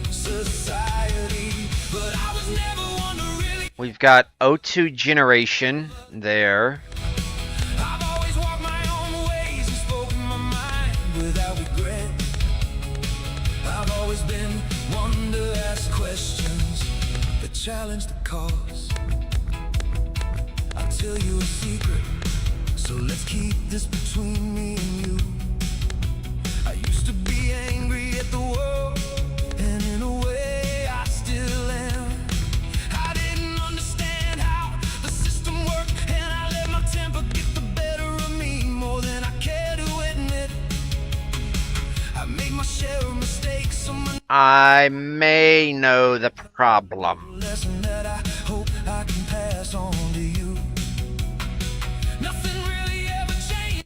Speaker 5: Society, but I was never one to really.
Speaker 2: We've got O2 generation there.
Speaker 5: I've always walked my own ways and spoken my mind without regret. I've always been one to ask questions that challenge the cause. I'll tell you a secret, so let's keep this between me and you. I used to be angry at the world, and in a way I still am. I didn't understand how the system worked, and I let my temper get the better of me more than I care to admit. I made my share of mistakes, so my
Speaker 2: I may know the problem.
Speaker 5: lesson that I hope I can pass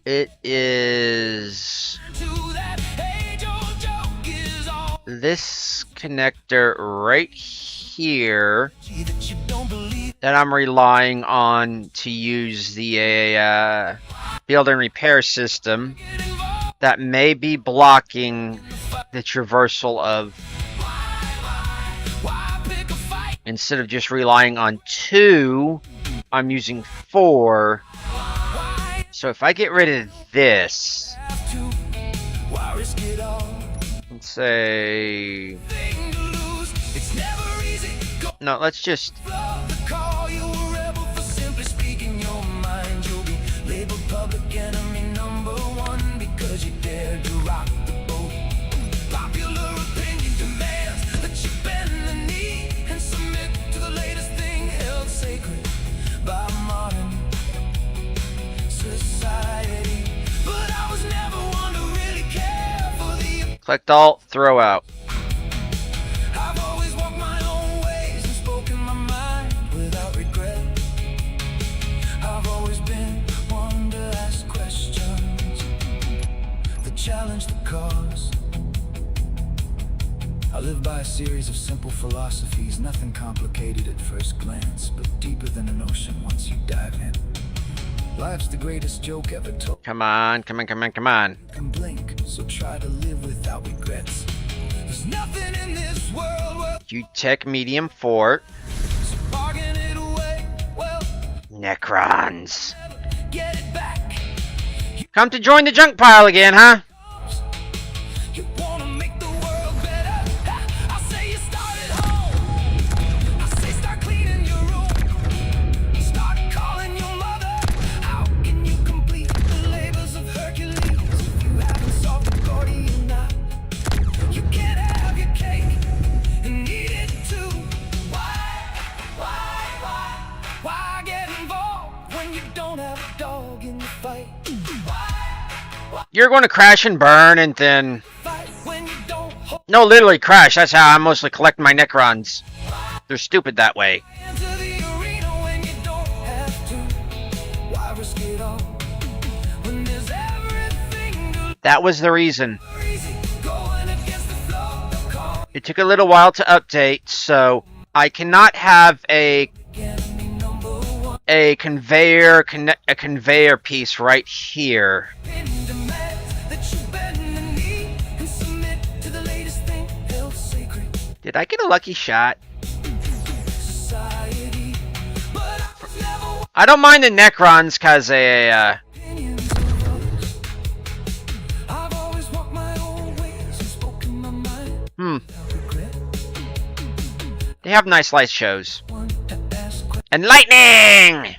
Speaker 2: It is
Speaker 4: To that age-old joke is all
Speaker 2: this connector right here
Speaker 4: that you don't believe.
Speaker 2: that I'm relying on to use the build and repair system that may be blocking the traversal of,
Speaker 4: Why pick a fight?
Speaker 2: instead of just relying on 2, I'm using 4. So if I get rid of this,
Speaker 4: Have to. Why risk it all?
Speaker 2: let's say,
Speaker 4: Thing to lose. It's never easy. Go
Speaker 2: no, let's just,
Speaker 4: blow the call. You a rebel for simply speaking your mind. You'll be labeled public enemy number 1 because you dared to rock the boat. Popular opinion demands that you bend the knee and submit to the latest thing held sacred by modern society. But I was never one to really care for the.
Speaker 2: click Alt, throw out.
Speaker 4: I've always walked my own ways and spoken my mind without regret. I've always been one to ask questions that challenge the cause.
Speaker 1: I live by a series of simple philosophies, nothing complicated at first glance, but deeper than an ocean once you dive in. Life's the greatest joke ever told.
Speaker 2: Come on, come on, come on, come on.
Speaker 1: You can blink, so try to live without regrets.
Speaker 4: There's nothing in this world worth
Speaker 2: You tech medium fort.
Speaker 4: bargaining it away. Well,
Speaker 2: Necrons.
Speaker 4: get it back.
Speaker 2: Come to join the junk pile again, huh?
Speaker 4: You wanna make the world better? I say you start at home. I say start cleaning your room. Start calling your mother. How can you complete the labors of Hercules if you haven't solved the Gordian knot? You can't have your cake and eat it too. Why get involved when you don't have a dog in the fight?
Speaker 2: You're going to crash and burn and then...
Speaker 4: Fight when you don't hold
Speaker 2: No, literally crash. That's how I mostly collect my Necrons. They're stupid that way.
Speaker 4: into the arena when you don't have to. Why risk it all when there's everything to
Speaker 2: That was the reason.
Speaker 4: lose? Easy going against the flow. Call
Speaker 2: It took a little while to update, so I cannot have
Speaker 4: enemy number 1.
Speaker 2: a conveyor piece right here.
Speaker 4: Opinion demands that you bend the knee and submit to the latest thing held sacred.
Speaker 2: Did I get a lucky shot?
Speaker 4: Society, but I was never
Speaker 2: I don't mind the Necrons because
Speaker 4: opinions of others. I've always walked my own ways and spoken my mind without regret.
Speaker 2: they have nice light shows.
Speaker 4: One to ask questions.
Speaker 2: And lightning!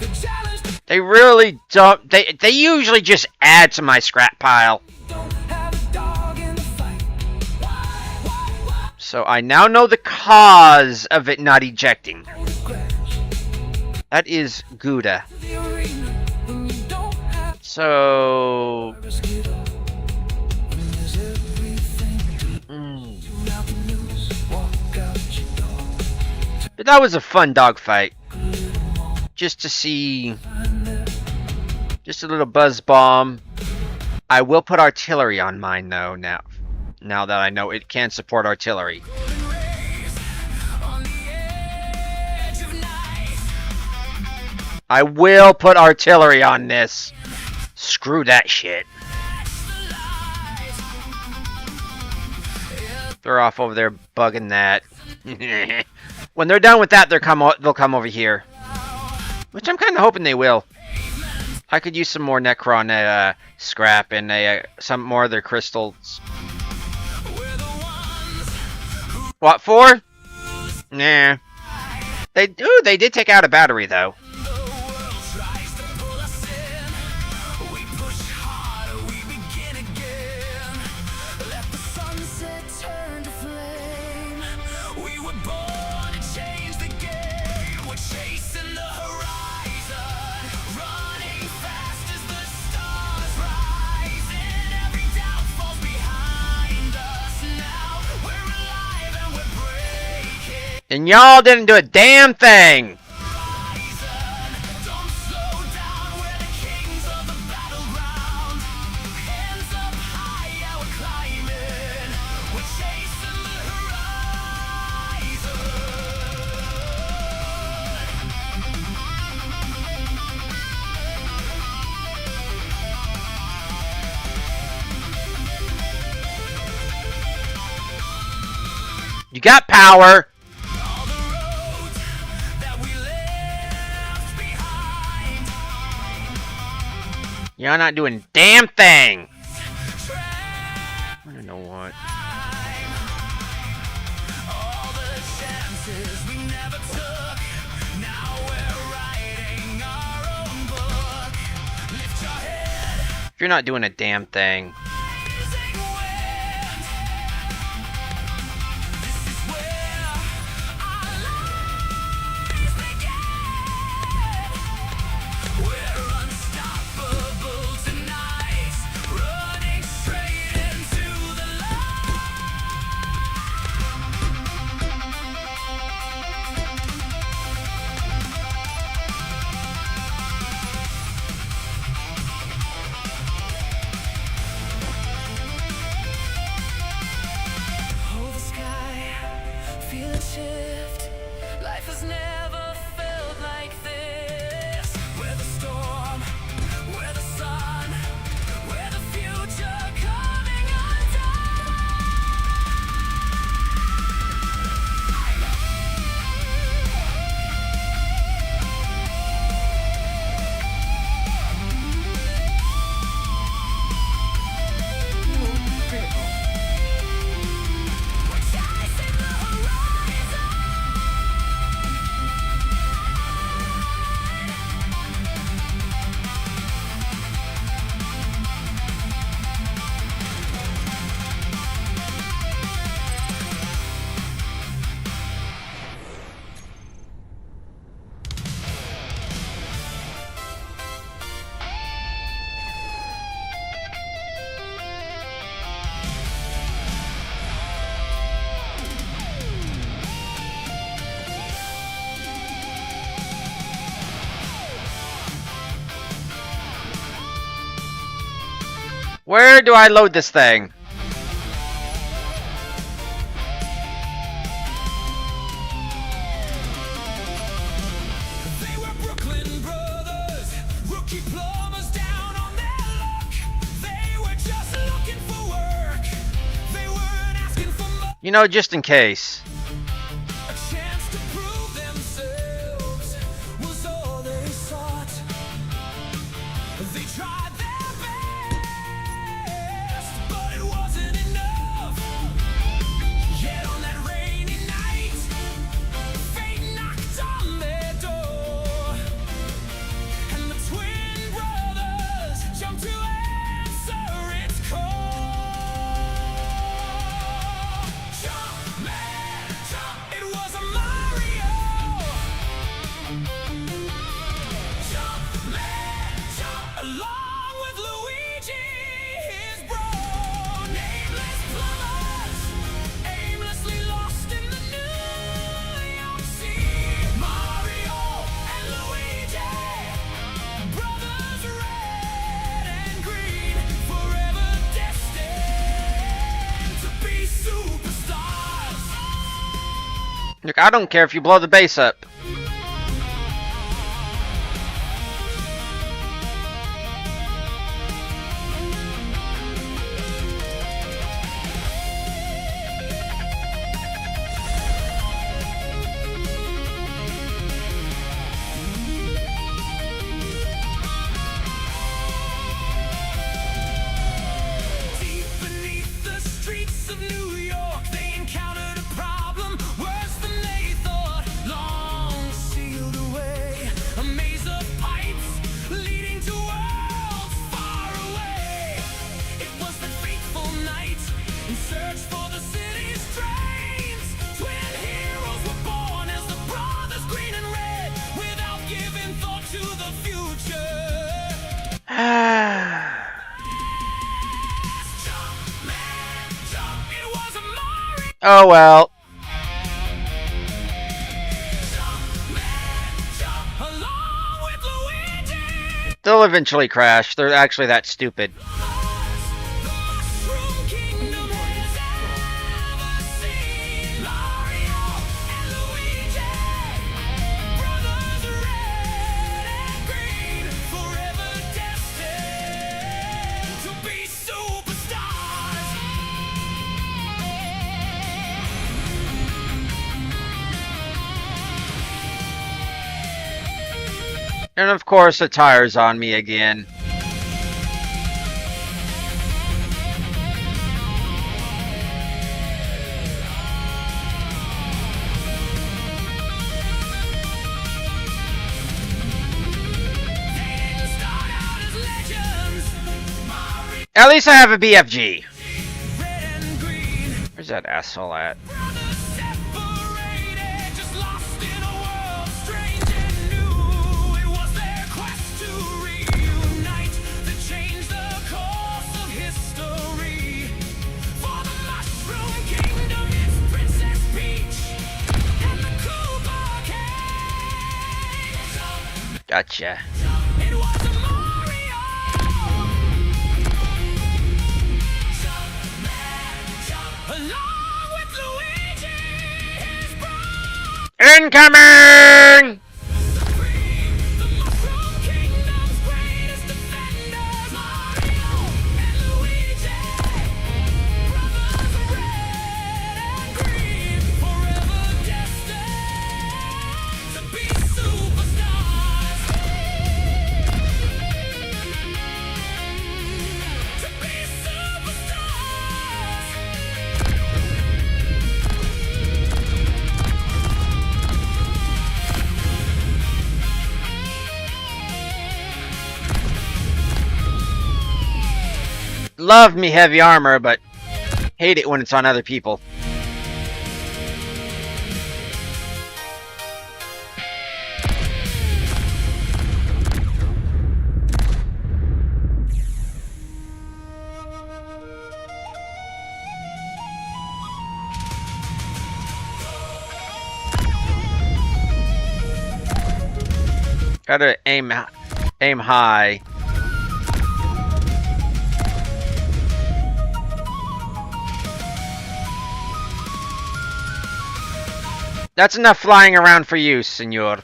Speaker 4: The challenge to
Speaker 2: They really don't. They usually just add to my scrap pile.
Speaker 4: don't have a dog in the fight. Why
Speaker 2: So I now know the cause of it not ejecting.
Speaker 4: go to crash
Speaker 2: That is Gouda.
Speaker 4: the arena when you don't have
Speaker 2: So...
Speaker 4: to risk it all? When there's everything to out the news, walk out your door.
Speaker 2: But that was a fun dogfight. Just to see... Just a little buzz bomb. I will put artillery on mine though now. Now that I know it can support artillery.
Speaker 4: On the edge of night.
Speaker 2: I will put artillery on this. Screw that shit. They're off over there bugging that. When they're done with that, they'll come over here. Which I'm kind of hoping they will. I could use some more Necron scrap and some more of their crystals. What for? Nah. They did take out a battery though.
Speaker 4: Tries to pull us in. We push harder, we begin again. Let the sunset turn to flame. We were born to change the game. We're chasing the horizon, running fast as the stars rise. And every doubt falls behind us now. We're alive and we're breaking.
Speaker 2: And y'all didn't do a damn thing.
Speaker 4: Don't slow down, we're the kings of the battle.
Speaker 2: You got power.
Speaker 4: All the roads that we left behind.
Speaker 2: You're not doing a damn thing. I don't know what.
Speaker 4: All the chances we never took. Now we're writing our own book. Lift your head,
Speaker 2: If you're not doing a damn thing.
Speaker 4: rising wind. This is where our lives begin. We're unstoppable tonight, running straight into the Hold the sky, feel it shift. Life has never felt like this. We're the storm, we're the sun, we're the future coming undone. We're chasing the horizon.
Speaker 2: Where do I load this thing?
Speaker 4: They were Brooklyn brothers, rookie plumbers down on their luck. They were just looking for work. They weren't asking for much.
Speaker 2: You know, just in case.
Speaker 4: A chance to prove themselves was all they sought. They tried their best, but it wasn't enough. Yet on that rainy night, fate knocked on their door, and the twin brothers jumped to answer its call. Jump, man, jump! It was a Mario. Jump, man, jump! Along with Luigi, his bro. Nameless plumbers, aimlessly lost in the New York Sea. Mario and Luigi, brothers red and green, forever destined to be superstars.
Speaker 2: Look, I don't care if you blow the base up.
Speaker 4: Deep beneath the streets of New York, they encountered a problem worse than they thought. Long sealed away, a maze of pipes leading to worlds far away. It was the fateful night in search for the city's trains. Twin heroes were born as the brothers green and red, without giving thought to the future. Jump, man, jump! It was a Mario.
Speaker 2: Oh well.
Speaker 4: Jump, man, jump! Along with Luigi.
Speaker 2: They'll eventually crash. They're actually that stupid.
Speaker 4: The Mushroom Kingdom has ever seen. Mario and Luigi, brothers red and green, forever destined to be superstars.
Speaker 2: And of course, the tire's on me again. At least I have a BFG. Where's that asshole at? Gotcha. Incoming! Love me heavy armor, but hate it when it's on other people. Gotta aim high. That's enough flying around for you, senor.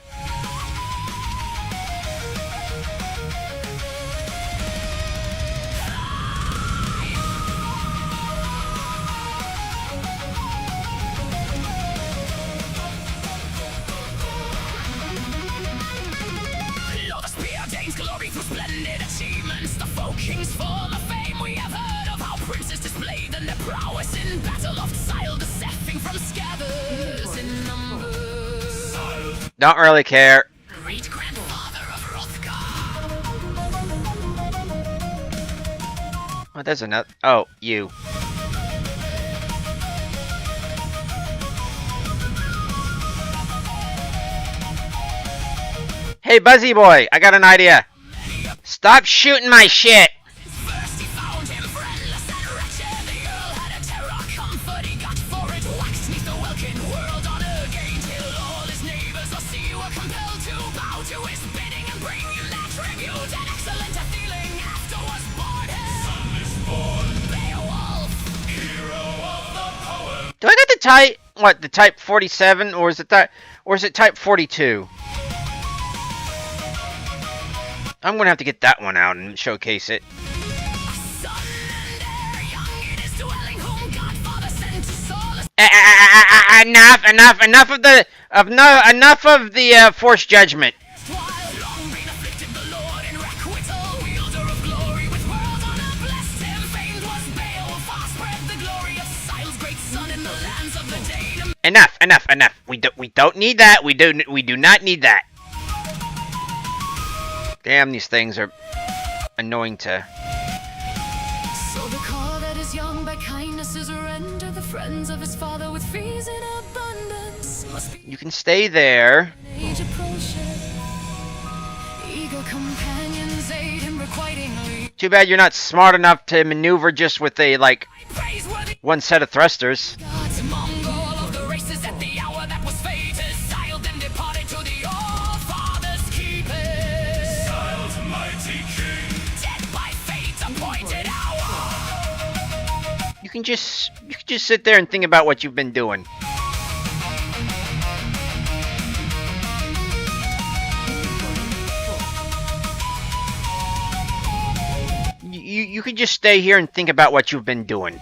Speaker 2: Don't really care. Oh, there's another. Oh, you. Hey, Buzzy Boy, I got an idea. Stop shooting my shit. Do I got the type, what, the type 47, or is it type 42? I'm gonna have to get that one out and showcase it. Enough of the forced judgment. Enough. We don't need that. We do not need that. Damn, these things are annoying to.
Speaker 4: So the call that is young by kindness is render the friends of his father with fees in abundance.
Speaker 2: You can stay there.
Speaker 4: Age approaching. Eager companions aid him requitingly.
Speaker 2: Too bad you're not smart enough to maneuver just with a one set of thrusters.
Speaker 4: God's Mongol of the races at the hour that was fated, sailed and departed to the All-Father's keeping.
Speaker 3: Silent mighty king,
Speaker 4: Dead by fate's appointed hour.
Speaker 2: You can just sit there and think about what you've been doing. You could just stay here and think about what you've been doing.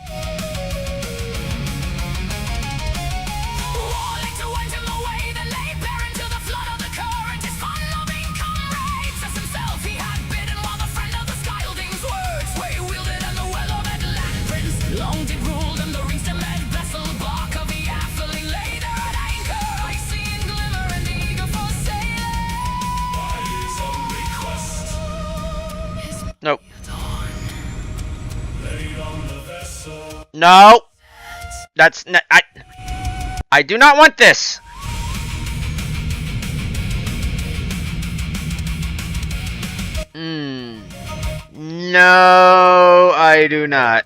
Speaker 2: No! That's not... I do not want this! No, I do not.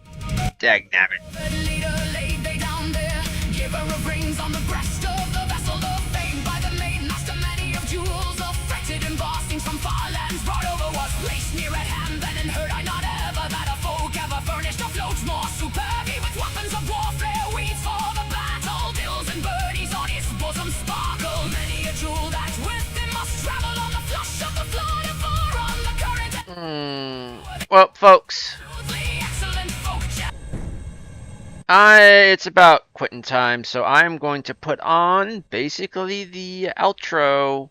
Speaker 2: Dagnabbit.
Speaker 4: Leader laid they down there, giver of rings on the breast of the vessel of fame by the main master, many of jewels of fretted embossings from far lands brought over was placed near at hand. Then and heard I not ever that a folk ever furnished afloat more superb with weapons of warfare, weeds for the battle, bills and birdies on his bosom sparkle. Many a jewel that with him must travel on the flush of the flood and far on the current.
Speaker 2: Well, folks,
Speaker 4: Excellent folk.
Speaker 2: it's about quitting time, so I'm going to put on basically the outro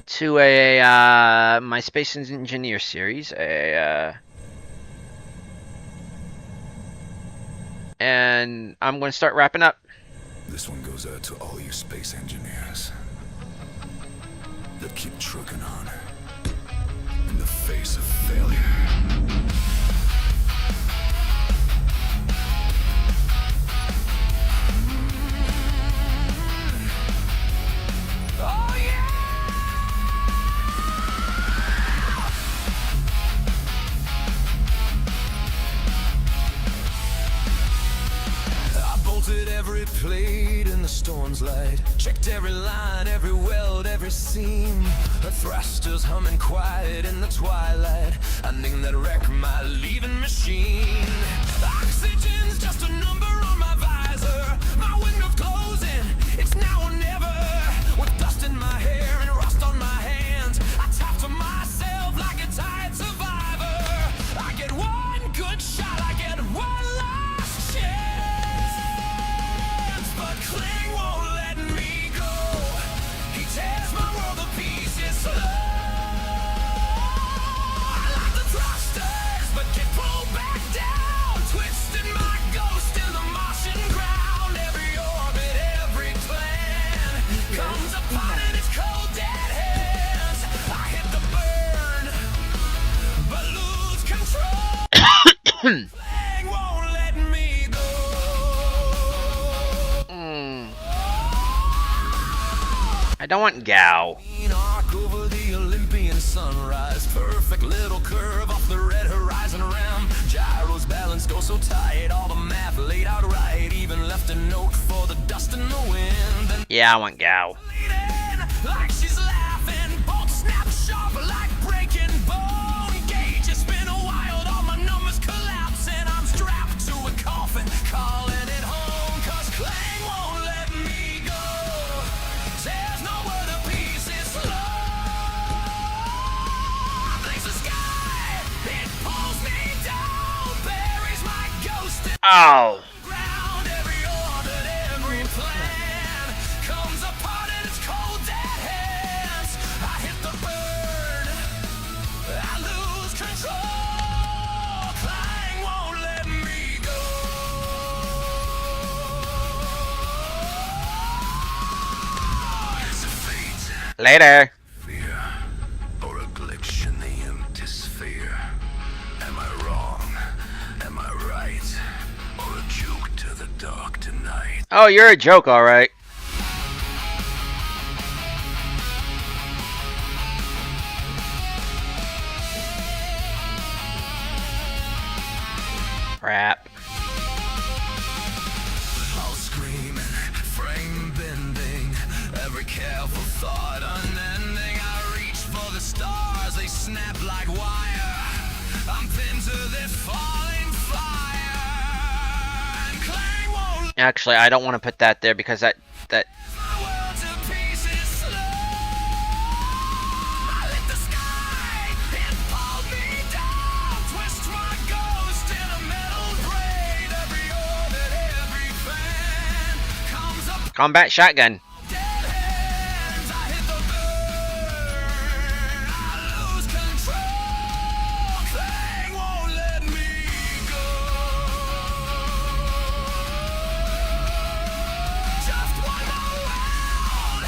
Speaker 2: to a my Space Engineer series, and I'm going to start wrapping up.
Speaker 1: This one goes out to all you space engineers that keep trucking on in the face of failure.
Speaker 4: Oh yeah!
Speaker 5: I bolted every plate in the storm's light, checked every line, every weld, every seam. The thrusters humming quiet in the twilight, a name that wrecked my leaving machine. Oxygen's just a number on my visor, my window's closing, it's now or never. With dust in my hair and rust on my hands, I talk to myself like a tired survivor. I get one good shot, I get one last chance, but Kling won't let me go. He tears my world to pieces slow. I like the thrusters, but get pulled back down, twisting my ghost in the Martian ground. Every orbit, every plan comes apart in its cold dead hands. I hit the burn, but lose control. Flag won't let me go.
Speaker 2: I don't want Gao.
Speaker 5: Arc over the Olympian sunrise, perfect little curve off the red horizon rim. Gyro's balance go so tight, all the math laid out right, even left a note for the dust and the wind. And
Speaker 2: Yeah, I want Gao.
Speaker 5: leading like she's laughing, bolts snap sharp like breaking bone. Gauge it's been a while, all my numbers collapsing. I'm strapped to a coffin, calling it home, 'cause Clang won't let me go. There's nowhere to pieces slow. Thanks the sky, it pulls me down, buries my ghost in
Speaker 2: Oh.
Speaker 5: the ground. Every orbit, every plan comes apart in its cold dead hands. I hit the burn, I lose control. Clang won't let me go. Is it fate,
Speaker 2: Later.
Speaker 1: Fear, or a glitch in the empty sphere? Am I wrong? Am I right? Or a juke to the dark tonight?
Speaker 2: Oh, you're a joke, alright. Crap.
Speaker 5: All screaming, frame bending, every careful thought unending. I reach for the stars, they snap like wire. I'm pinned to this falling fire. And Clang won't
Speaker 2: Actually, I don't want to put that there because that
Speaker 5: let my world to pieces slow. I lit the sky, it pulled me down, twist my ghost in a metal braid. Every orbit, every fan comes up.
Speaker 2: combat shotgun.
Speaker 5: Dead hands, I hit the burn, I lose control. Clang won't let me go. Just one more round,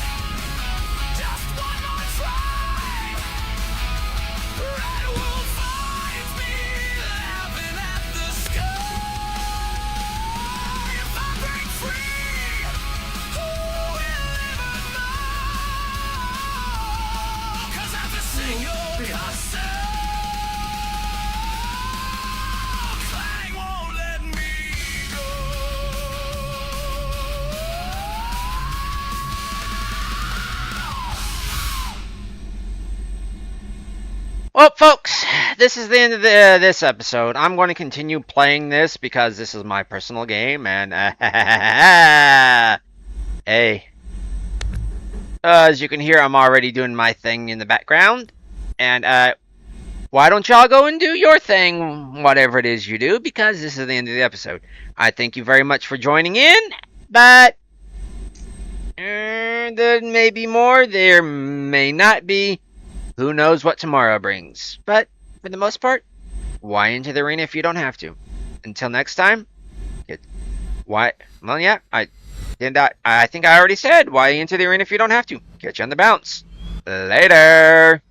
Speaker 5: just one more try. Red wolf finds me laughing at the sky.
Speaker 4: Sing your castle. Clang won't let me go.
Speaker 2: Well, folks, this is the end of this episode. I'm going to continue playing this because this is my personal game, and hey, as you can hear, I'm already doing my thing in the background, and why don't y'all go and do your thing, whatever it is you do, because this is the end of the episode. I thank you very much for joining in, but there may be more, there may not be. Who knows what tomorrow brings? But for the most part, why into the arena if you don't have to? Until next time, why? Well, yeah, I think I already said why into the arena if you don't have to. Catch you on the bounce. Later.